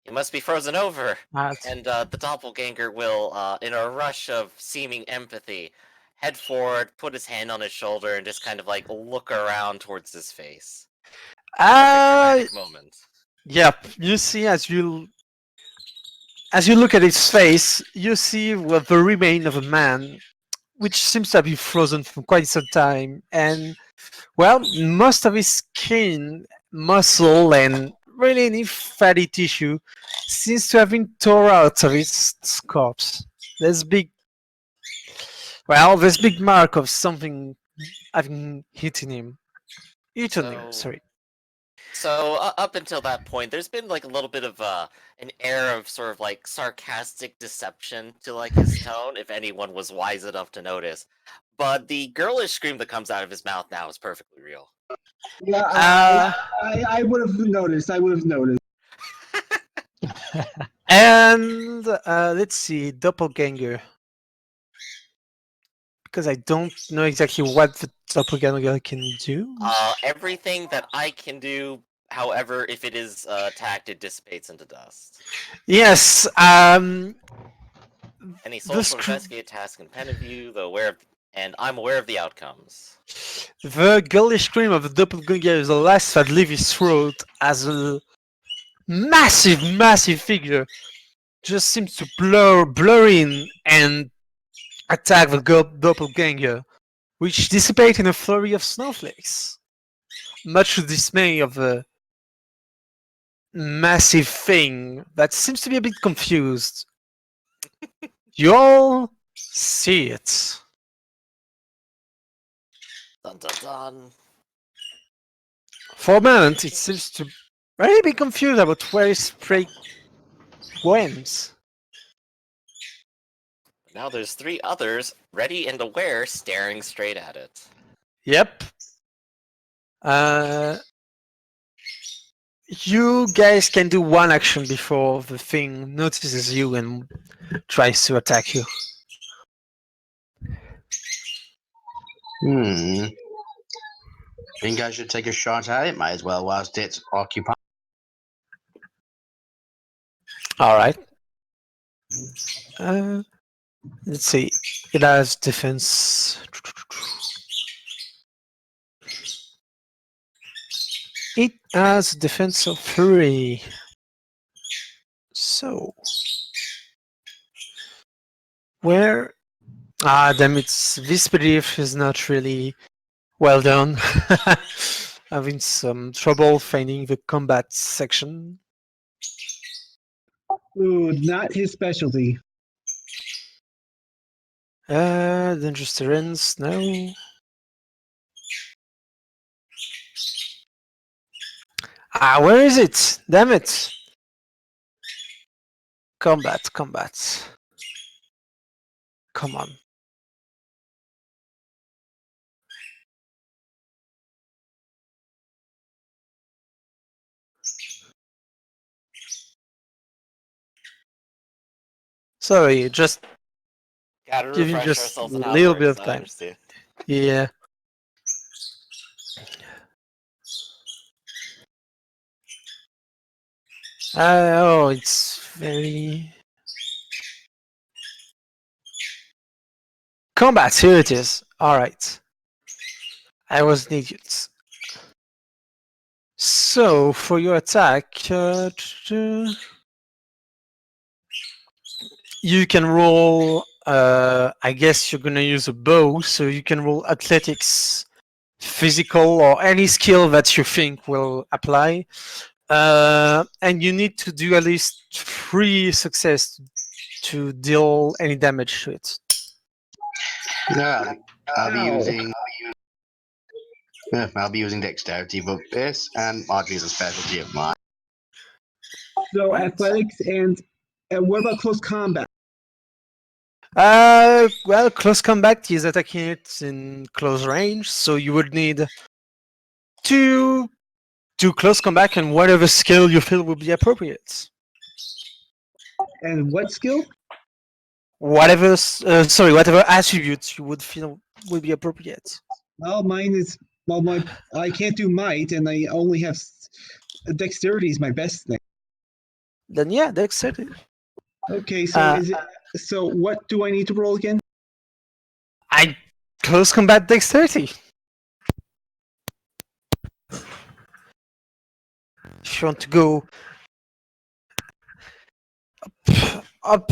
Speaker 1: You must be frozen over.
Speaker 2: Uh,
Speaker 1: And the doppelganger will, in a rush of seeming empathy, head forward, put his hand on his shoulder, and just kind of like look around towards his face. Perfect dramatic moment.
Speaker 2: Yep. You see, as you look at his face, you see the remain of a man, which seems to have been frozen for quite some time, and well, most of his skin, muscle, and really any fatty tissue seems to have been torn out of his corpse. There's there's big mark of something having hit him. Eaten him, sorry.
Speaker 1: So up until that point, there's been like a little bit of an air of sort of like sarcastic deception to like his tone, if anyone was wise enough to notice. But the girlish scream that comes out of his mouth now is perfectly real.
Speaker 4: Yeah, I would have noticed. I would have noticed.
Speaker 2: And let's see, doppelganger. Because I don't know exactly what the doppelganger can do.
Speaker 1: Everything that I can do, however, if it is attacked, it dissipates into dust.
Speaker 2: Yes.
Speaker 1: Any social investigate task independent of you, and I'm aware of the outcomes.
Speaker 2: The girlish scream of the doppelganger is the last that leaves his throat as a massive figure just seems to blur in and attack the doppelganger, which dissipate in a flurry of snowflakes, much to the dismay of the massive thing that seems to be a bit confused. You all see it.
Speaker 1: Dun dun dun.
Speaker 2: For a moment, it seems to really be confused about where his prey went.
Speaker 1: Now there's 3 others, ready and aware, staring straight at it.
Speaker 2: Yep. You guys can do one action before the thing notices you and tries to attack you.
Speaker 5: Think I should take a shot at it? Might as well whilst it's occupied.
Speaker 2: Alright. Let's see. It has defense. It has defense of 3. So. Where. Damn it. This belief is not really well done. Having some trouble finding the combat section.
Speaker 4: Ooh, not his specialty.
Speaker 2: Dangerous terrains, no. Where is it? Damn it. Combat. Come on. Sorry, just
Speaker 1: Gotta
Speaker 2: give you
Speaker 1: refresh
Speaker 2: just
Speaker 1: ourselves
Speaker 2: a
Speaker 1: on how
Speaker 2: little
Speaker 1: it
Speaker 2: bit of
Speaker 1: works, I
Speaker 2: time.
Speaker 1: understand.
Speaker 2: Yeah. Oh, it's very... Combat, here it is. Alright. I was an idiot. So, for your attack, you can roll I guess you're gonna use a bow, so you can roll athletics, physical, or any skill that you think will apply. And you need to do at least 3 success to deal any damage to it.
Speaker 5: No, I'll be
Speaker 4: Ow.
Speaker 5: using. I'll be using dexterity for this, and archery is a specialty of mine.
Speaker 4: So
Speaker 2: Right.
Speaker 4: athletics and what about close combat?
Speaker 2: Well, close combat is attacking it in close range, so you would need to do close combat and whatever skill you feel would be appropriate.
Speaker 4: And what skill?
Speaker 2: Whatever, whatever attributes you would feel would be appropriate.
Speaker 4: Well, mine is my I can't do might, and I only have dexterity is my best thing.
Speaker 2: Then yeah, dexterity.
Speaker 4: Okay, so is it? So what do I need to roll again?
Speaker 2: I close combat dexterity. If you want to go up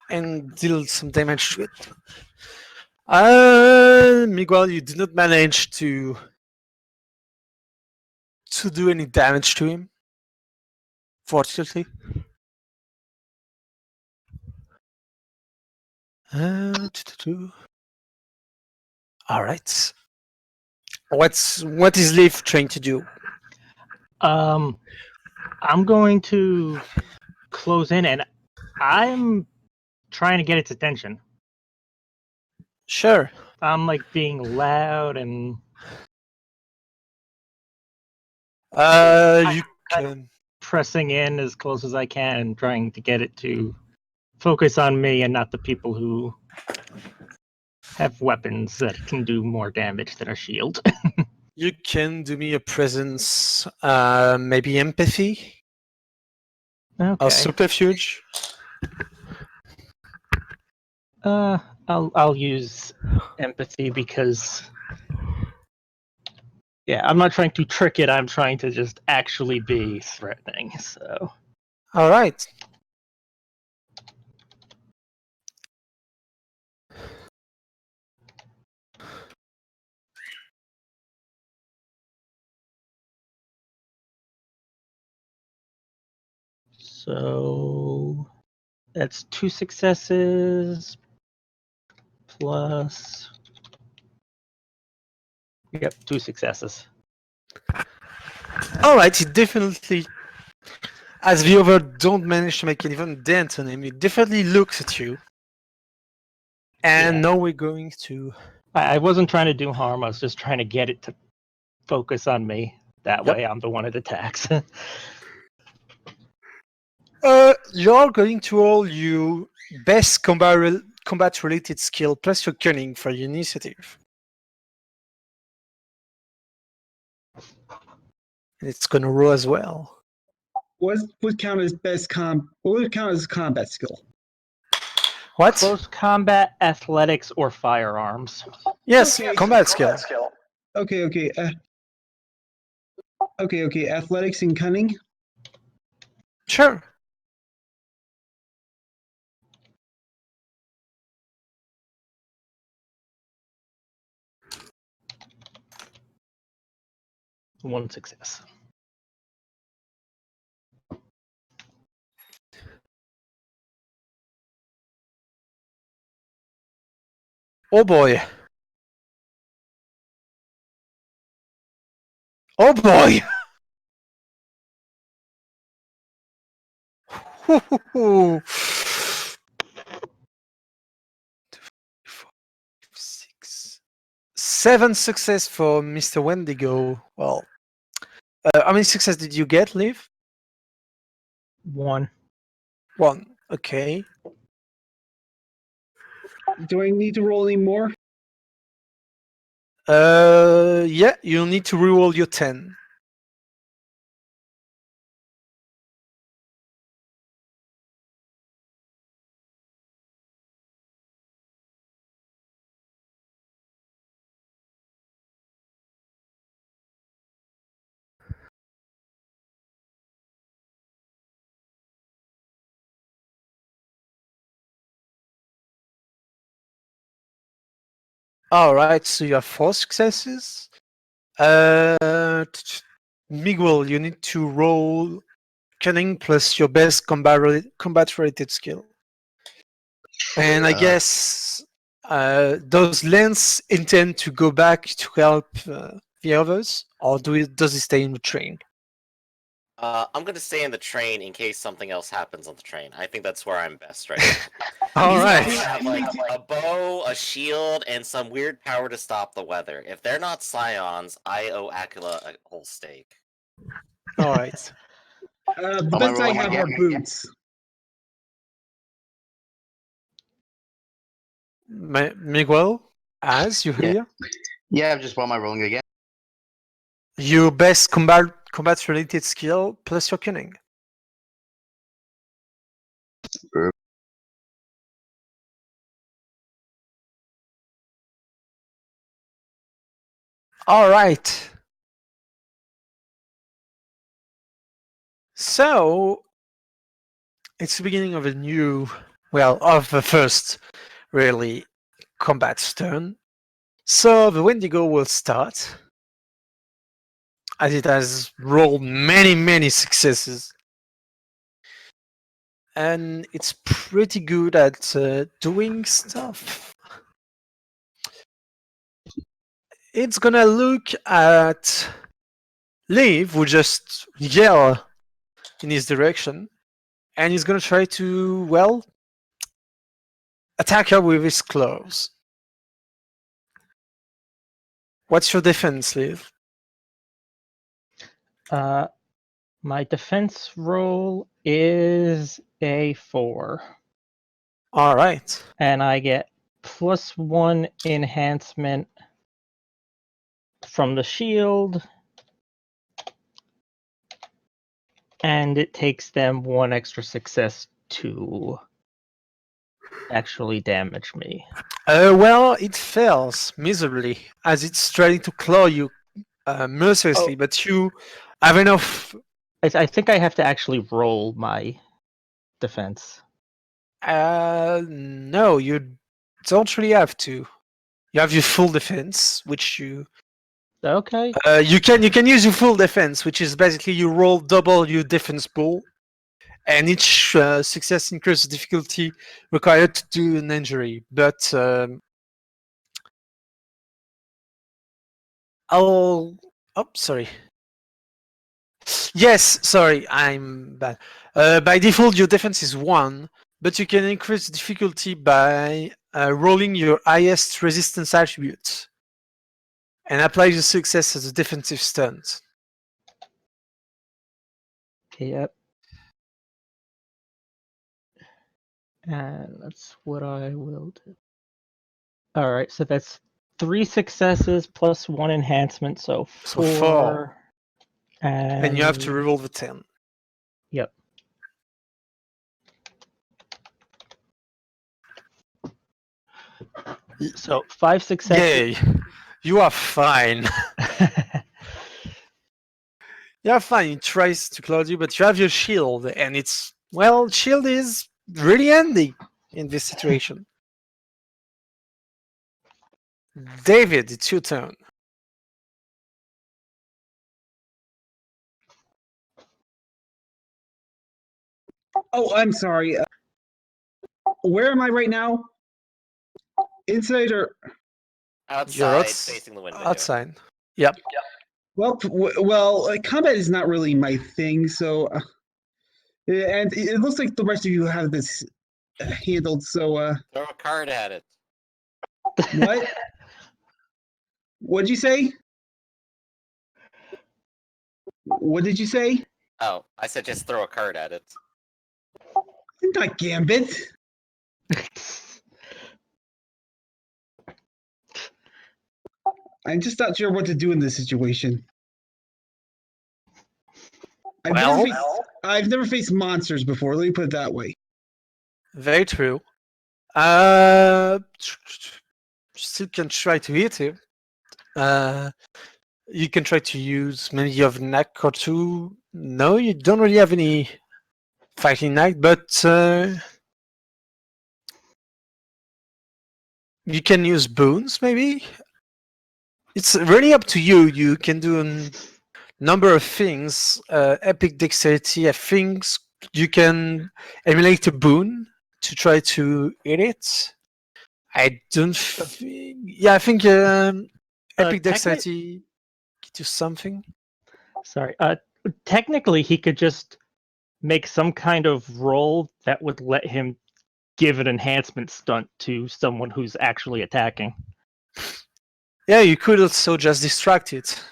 Speaker 2: and deal some damage to it. Miguel, you did not manage to do any damage to him, fortunately. All right. What is Leaf trying to do?
Speaker 3: I'm going to close in, and I'm trying to get its attention.
Speaker 2: Sure.
Speaker 3: I'm like being loud and
Speaker 2: You can.
Speaker 3: pressing in as close as I can and trying to get it to focus on me and not the people who have weapons that can do more damage than a shield.
Speaker 2: You can do me a presence, maybe empathy or
Speaker 3: Okay.
Speaker 2: subterfuge.
Speaker 3: I'll use empathy because I'm not trying to trick it, I'm trying to just actually be threatening, so
Speaker 2: All right.
Speaker 3: so that's 2 successes plus 2 successes.
Speaker 2: All right. It definitely, as the other don't manage to make even a dent on him, it definitely looks at you. And now we're going to.
Speaker 3: I wasn't trying to do harm, I was just trying to get it to focus on me. That
Speaker 2: Yep.
Speaker 3: way I'm the one it attacks.
Speaker 2: You're going to roll you best combat related skill plus your cunning for your initiative. And it's gonna roll as well.
Speaker 4: What would count as best What would count as combat skill?
Speaker 2: What?
Speaker 3: Close combat, athletics, or firearms.
Speaker 2: Yes,
Speaker 4: Okay,
Speaker 2: combat skill.
Speaker 4: Okay, okay. Okay. Athletics and cunning.
Speaker 2: Sure.
Speaker 3: One success.
Speaker 2: Oh boy. Oh boy. Six. 7 success for Mr. Wendigo. Well, how many success did you get, Liv?
Speaker 3: 1.
Speaker 2: 1. Okay.
Speaker 4: Do I need to roll any more?
Speaker 2: Yeah, you'll need to reroll your 10. Alright, so you have 4 successes. Miguel, you need to roll cunning plus your best combat related skill. And I guess does Lance intend to go back to help the others, or does he stay in the train?
Speaker 1: I'm gonna stay in the train in case something else happens on the train. I think that's where I'm best right now.
Speaker 2: All
Speaker 1: These
Speaker 2: right.
Speaker 1: guys have like a bow, a shield, and some weird power to stop the weather. If they're not Scions, I owe Aquila a whole steak.
Speaker 2: All right.
Speaker 4: The
Speaker 5: Am I
Speaker 4: best I
Speaker 5: rolling
Speaker 4: have
Speaker 5: again?
Speaker 4: are boots.
Speaker 2: Miguel, as you
Speaker 5: Yeah.
Speaker 2: hear,
Speaker 5: Yeah, just what am I rolling again?
Speaker 2: your best combat related skill plus your cunning. All right. So it's the beginning of a new, of the first really combat turn. So the Wendigo will start, as it has rolled many successes, and it's pretty good at doing stuff. It's gonna look at Liv, who just yell in his direction, and he's gonna try to, attack her with his claws. What's your defense, Liv?
Speaker 3: My defense roll is a 4,
Speaker 2: All right.
Speaker 3: and I get +1 enhancement from the shield, and it takes them 1 extra success to actually damage me.
Speaker 2: It fails miserably as it's trying to claw you mercilessly, but you have enough.
Speaker 3: I think I have to actually roll my defense.
Speaker 2: No, you don't really have to. You have your full defense, which
Speaker 3: Okay.
Speaker 2: you can use your full defense, which is basically you roll double your defense pool, and each success increases difficulty required to do an injury. But sorry. Yes, sorry, I'm bad. By default, your defense is 1, but you can increase difficulty by rolling your highest resistance attribute and apply the success as a defensive stunt.
Speaker 3: Yep. And that's what I will do. Alright, so that's 3 successes plus 1 enhancement, so 4.
Speaker 2: So 4.
Speaker 3: And
Speaker 2: you have to reroll the 10.
Speaker 3: Yep. So 5 successes.
Speaker 2: Yay! You are fine. You are fine. It tries to claw you, but you have your shield, and shield is really handy in this situation. David, it's your turn.
Speaker 4: Oh, I'm sorry. Where am I right now? Inside or
Speaker 1: Outside, facing the window.
Speaker 2: Outside. Yep.
Speaker 4: well, combat is not really my thing. So, and it looks like the rest of you have this handled. So,
Speaker 1: Throw a card at it.
Speaker 4: what? What'd you say? What did you say?
Speaker 1: Oh, I said just throw a card at it.
Speaker 4: I'm not Gambit. I'm just not sure what to do in this situation. I've never faced monsters before. Let me put it that way.
Speaker 2: Very true. Still can try to hit him. You can try to use maybe you have knack or 2. No, you don't really have any fighting knack, but You can use boons, maybe. It's really up to you. You can do a number of things. Epic dexterity. I think you can emulate a boon to try to hit it. I don't. Yeah, I think epic dexterity do something.
Speaker 3: Sorry. Technically, he could just make some kind of roll that would let him give an enhancement stunt to someone who's actually attacking.
Speaker 2: Yeah, you could also just distract it.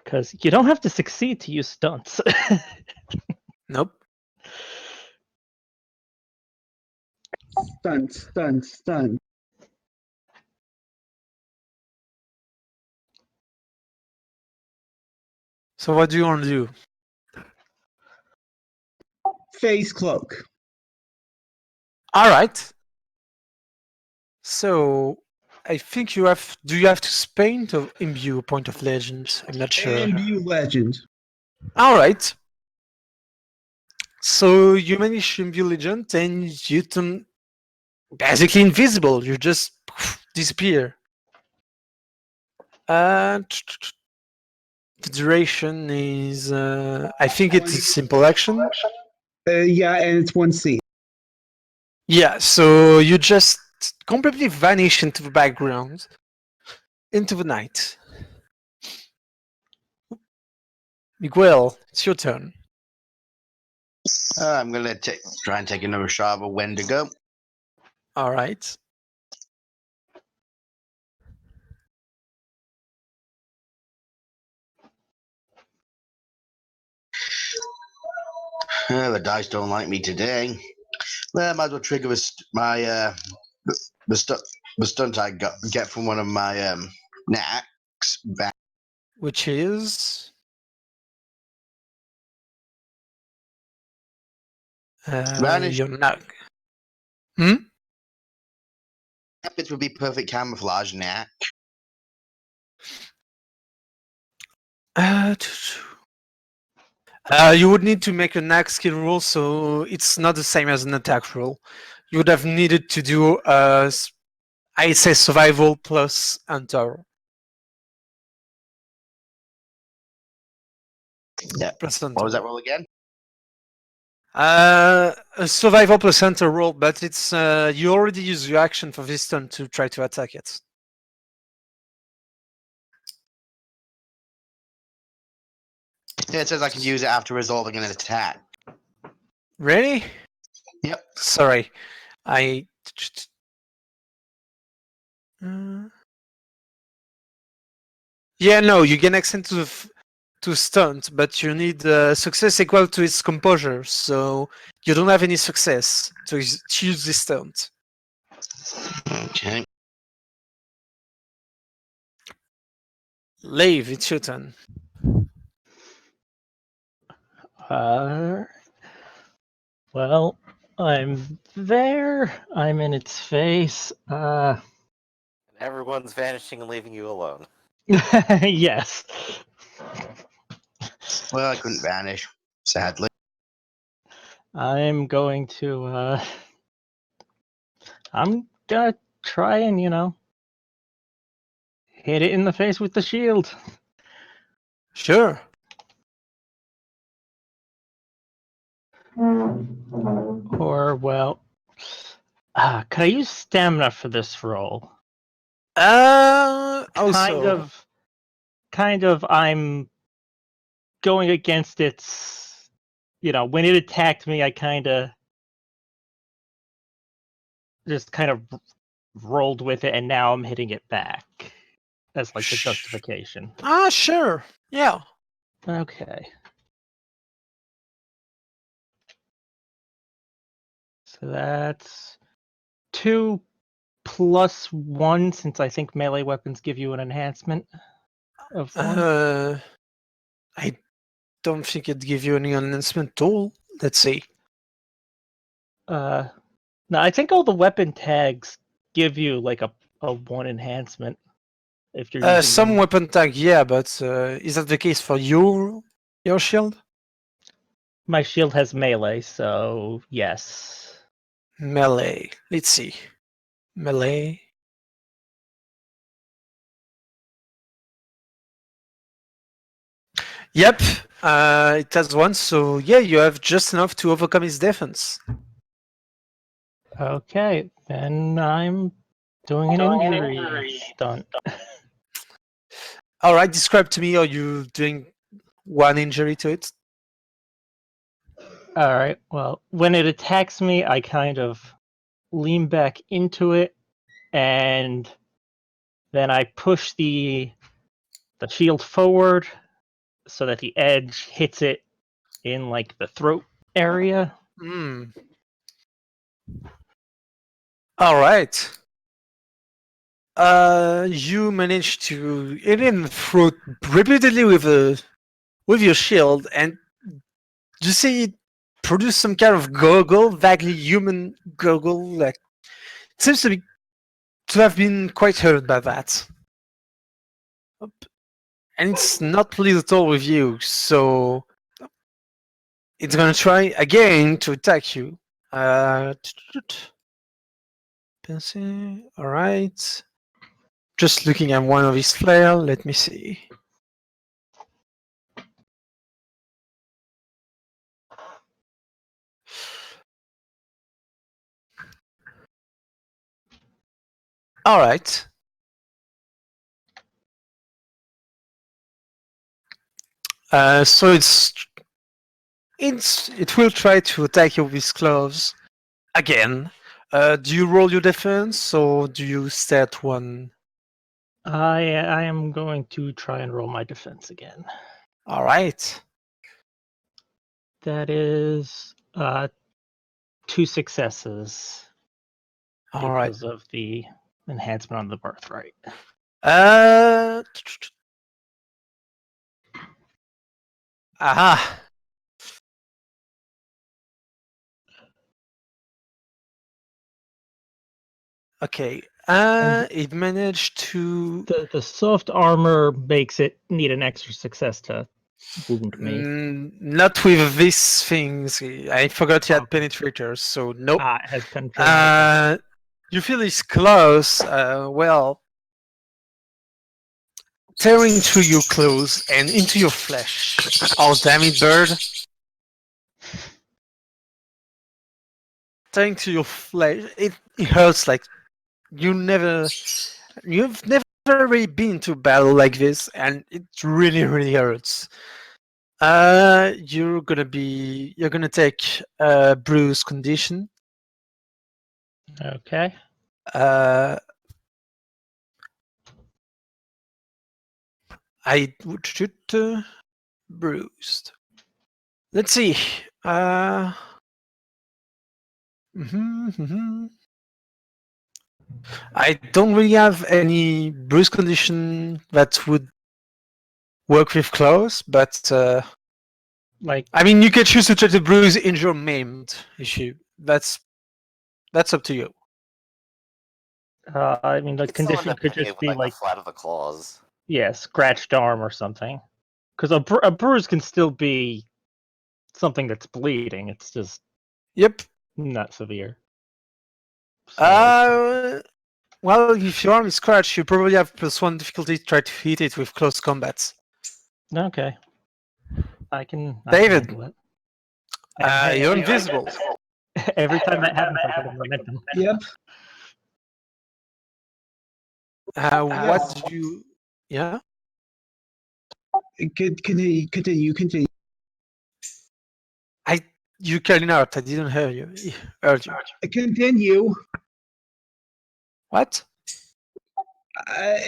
Speaker 3: Because you don't have to succeed to use stunts.
Speaker 2: Nope.
Speaker 4: Stunt.
Speaker 2: So what do you want to do?
Speaker 4: Face cloak.
Speaker 2: All right. So I think you have. Do you have to spend or imbue a point of legend? I'm not sure.
Speaker 4: Imbue legend.
Speaker 2: All right. So you manage to imbue legend, and you turn basically invisible. You just disappear. The duration is. I think it's a simple action.
Speaker 4: Yeah, and it's 1C.
Speaker 2: Yeah. So you just completely vanish into the background, into the night. Miguel, it's your turn.
Speaker 5: I'm gonna try and take another shot of when to go.
Speaker 2: All right.
Speaker 5: The dice don't like me today. Well, I might as well trigger the stunt I get from one of my knacks back.
Speaker 2: Which is
Speaker 5: Vanish.
Speaker 2: your knack. Hmm?
Speaker 5: It would be perfect camouflage knack.
Speaker 2: You would need to make a knack skill roll, so it's not the same as an attack roll. You would have needed to do I say survival plus hunter.
Speaker 5: Yeah.
Speaker 2: Plus hunter.
Speaker 5: What was that roll again?
Speaker 2: A survival plus hunter roll, but it's you already use your action for this turn to try to attack it.
Speaker 5: Yeah, it says I can use it after resolving an attack.
Speaker 2: Really?
Speaker 5: Yep.
Speaker 2: Sorry, I. Yeah, no, you gain accent to stunt, but you need success equal to its composure, so you don't have any success to use this stunt.
Speaker 5: Okay.
Speaker 2: Lave, it's your turn.
Speaker 3: Well, I'm there. I'm in its face.
Speaker 1: And everyone's vanishing and leaving you alone.
Speaker 3: Yes.
Speaker 5: Well, I couldn't vanish, sadly.
Speaker 3: I'm going to. I'm gonna try and hit it in the face with the shield.
Speaker 2: Sure.
Speaker 3: Or well, could I use stamina for this roll?
Speaker 2: Also,
Speaker 3: Kind of. I'm going against its. When it attacked me, I just kind of rolled with it, and now I'm hitting it back as like the justification.
Speaker 2: Sure. Yeah.
Speaker 3: Okay. So that's 2 plus 1, since I think melee weapons give you an enhancement of 1.
Speaker 2: I don't think it'd give you any enhancement tool. Let's see.
Speaker 3: No, I think all the weapon tags give you like a 1 enhancement if you're using
Speaker 2: Some weapon tag, yeah, but is that the case for your shield?
Speaker 3: My shield has melee, so yes.
Speaker 2: Melee. Let's see. Melee. Yep, it has one, so yeah, you have just enough to overcome his defense.
Speaker 3: Okay, then I'm doing an injury stunt.
Speaker 2: Alright, describe to me, are you doing one injury to it?
Speaker 3: All right. Well, when it attacks me, I kind of lean back into it, and then I push the shield forward so that the edge hits it in like the throat area.
Speaker 2: Hmm. Alright. You managed to hit it in the throat repeatedly with your shield, and you see it produce some kind of gurgle, vaguely human gurgle. Like, it seems to have been quite hurt by that. And it's not pleased at all with you, so it's gonna try again to attack you. Alright. Just looking at one of his flare, let me see. Alright. So it will try to attack you with its claws again. Do you roll your defense or do you stay at one?
Speaker 3: I am going to try and roll my defense again.
Speaker 2: Alright.
Speaker 3: That is 2 successes
Speaker 2: Alright.
Speaker 3: because of the enhancement on the birthright.
Speaker 2: Uh Aha. Okay. It managed to
Speaker 3: The soft armor makes it need an extra success to wound me.
Speaker 2: not with these things. I forgot you had
Speaker 3: Okay.
Speaker 2: penetrators, so nope.
Speaker 3: It has penetration.
Speaker 2: You feel his claws, well, tearing through your clothes and into your flesh. Oh, damn it, bird. Tearing to your flesh. It hurts like you've never really been to battle like this, and it really, really hurts. You're gonna take bruise condition.
Speaker 3: Okay.
Speaker 2: Uh, I would shoot bruised. Let's see. Mhm. I don't really have any bruise condition that would work with claws, but
Speaker 3: Like
Speaker 2: I mean, you can choose to try to bruise, injure, maimed issue. That's up to you.
Speaker 3: I mean, the
Speaker 1: You can still end
Speaker 3: condition
Speaker 1: up
Speaker 3: could
Speaker 1: hitting it
Speaker 3: just
Speaker 1: with
Speaker 3: be
Speaker 1: like the
Speaker 3: like,
Speaker 1: flat of the claws.
Speaker 3: yeah, scratched arm or something. Because a bruise can still be something that's bleeding. It's just
Speaker 2: Yep.
Speaker 3: not severe. So,
Speaker 2: Well, if your arm is scratched, you probably have +1 difficulty to try to hit it with close combat.
Speaker 3: okay. I can
Speaker 2: David,
Speaker 3: handle it. And hey,
Speaker 2: you're invisible.
Speaker 3: every time that happens, I get a momentum.
Speaker 4: Yep.
Speaker 2: What do you? Yeah.
Speaker 4: Continue.
Speaker 2: You calling out? I didn't hear you. Heard you.
Speaker 4: Continue.
Speaker 2: What?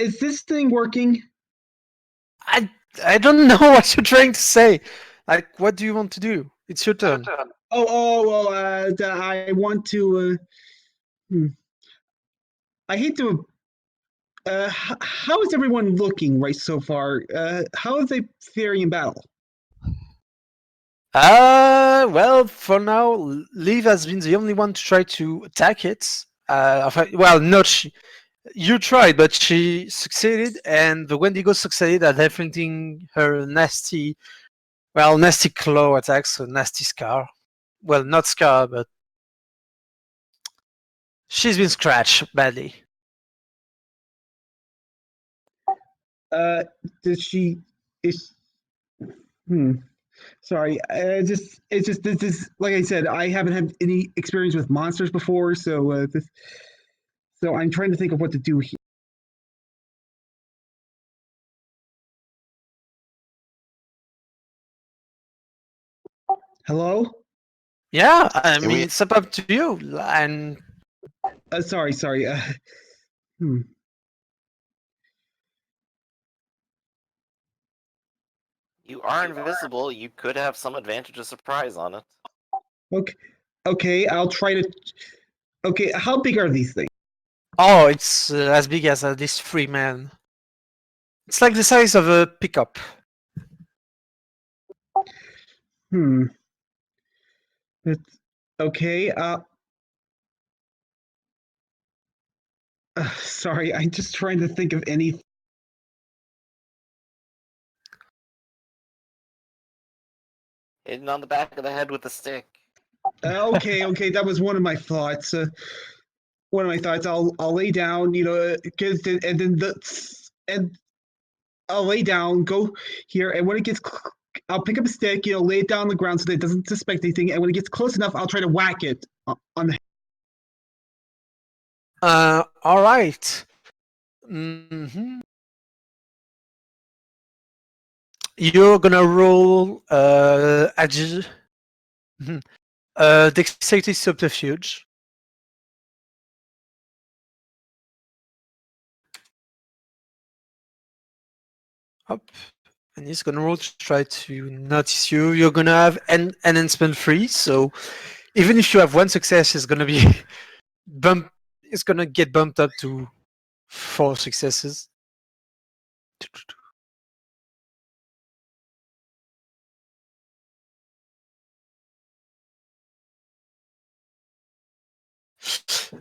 Speaker 4: Is this thing working?
Speaker 2: I don't know what you're trying to say. Like, what do you want to do? It's your turn.
Speaker 4: Well, I want to. I hate to. How is everyone looking right so far? How are they faring in battle?
Speaker 2: Well, for now, Liv has been the only one to try to attack it. Well, not she. You tried, but she succeeded, and the Wendigo succeeded at defending her nasty claw attacks, so nasty scar. Well, not scar, but She's been scratched badly.
Speaker 4: Does she? Is hmm. Sorry. It's just this is like I said. I haven't had any experience with monsters before, so so I'm trying to think of what to do here. Hello.
Speaker 2: Yeah, I
Speaker 5: Yeah,
Speaker 2: mean, it's up to you. And
Speaker 4: Sorry. Hmm.
Speaker 1: You are invisible. You could have some advantage of surprise on it.
Speaker 4: Okay. Okay. I'll try to. Okay. How big are these things?
Speaker 2: oh, it's as big as this 3 man. It's like the size of a pickup.
Speaker 4: Hmm. It's okay. Sorry. I'm just trying to think of any.
Speaker 1: Hidden on the back of the head with a stick.
Speaker 4: Okay. That was one of my thoughts. One of my thoughts. I'll lay down. And then and I'll lay down. Go here, and when it gets, I'll pick up a stick. Lay it down on the ground so that it doesn't suspect anything. And when it gets close enough, I'll try to whack it on the.
Speaker 2: All right. hmm You're gonna roll dexterity subterfuge. Up. And he's gonna roll to try to notice you. You're gonna have an enhancement 3, so even if you have one success, it's gonna be bump. It's gonna get bumped up to 4 successes.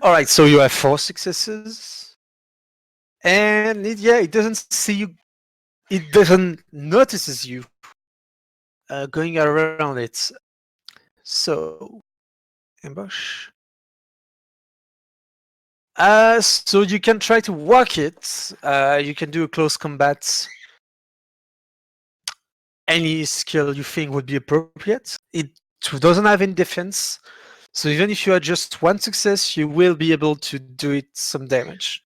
Speaker 2: All right, so you have 4 successes, and it doesn't see you. It doesn't notices you going around it. So ambush. So you can try to walk it. You can do a close combat. Any skill you think would be appropriate. It doesn't have any defense, so even if you had just 1 success, you will be able to do it some damage.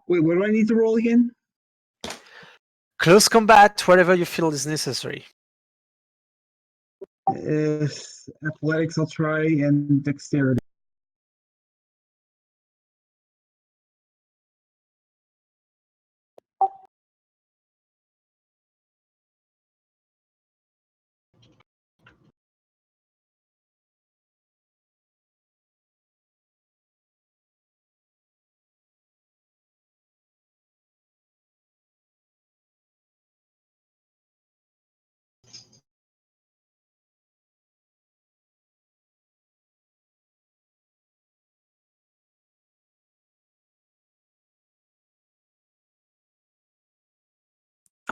Speaker 4: Wait, what do I need to roll again?
Speaker 2: Close combat, whatever you feel is necessary.
Speaker 4: Athletics, I'll try, and dexterity.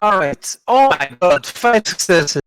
Speaker 2: All right. Oh my god, 5 successes.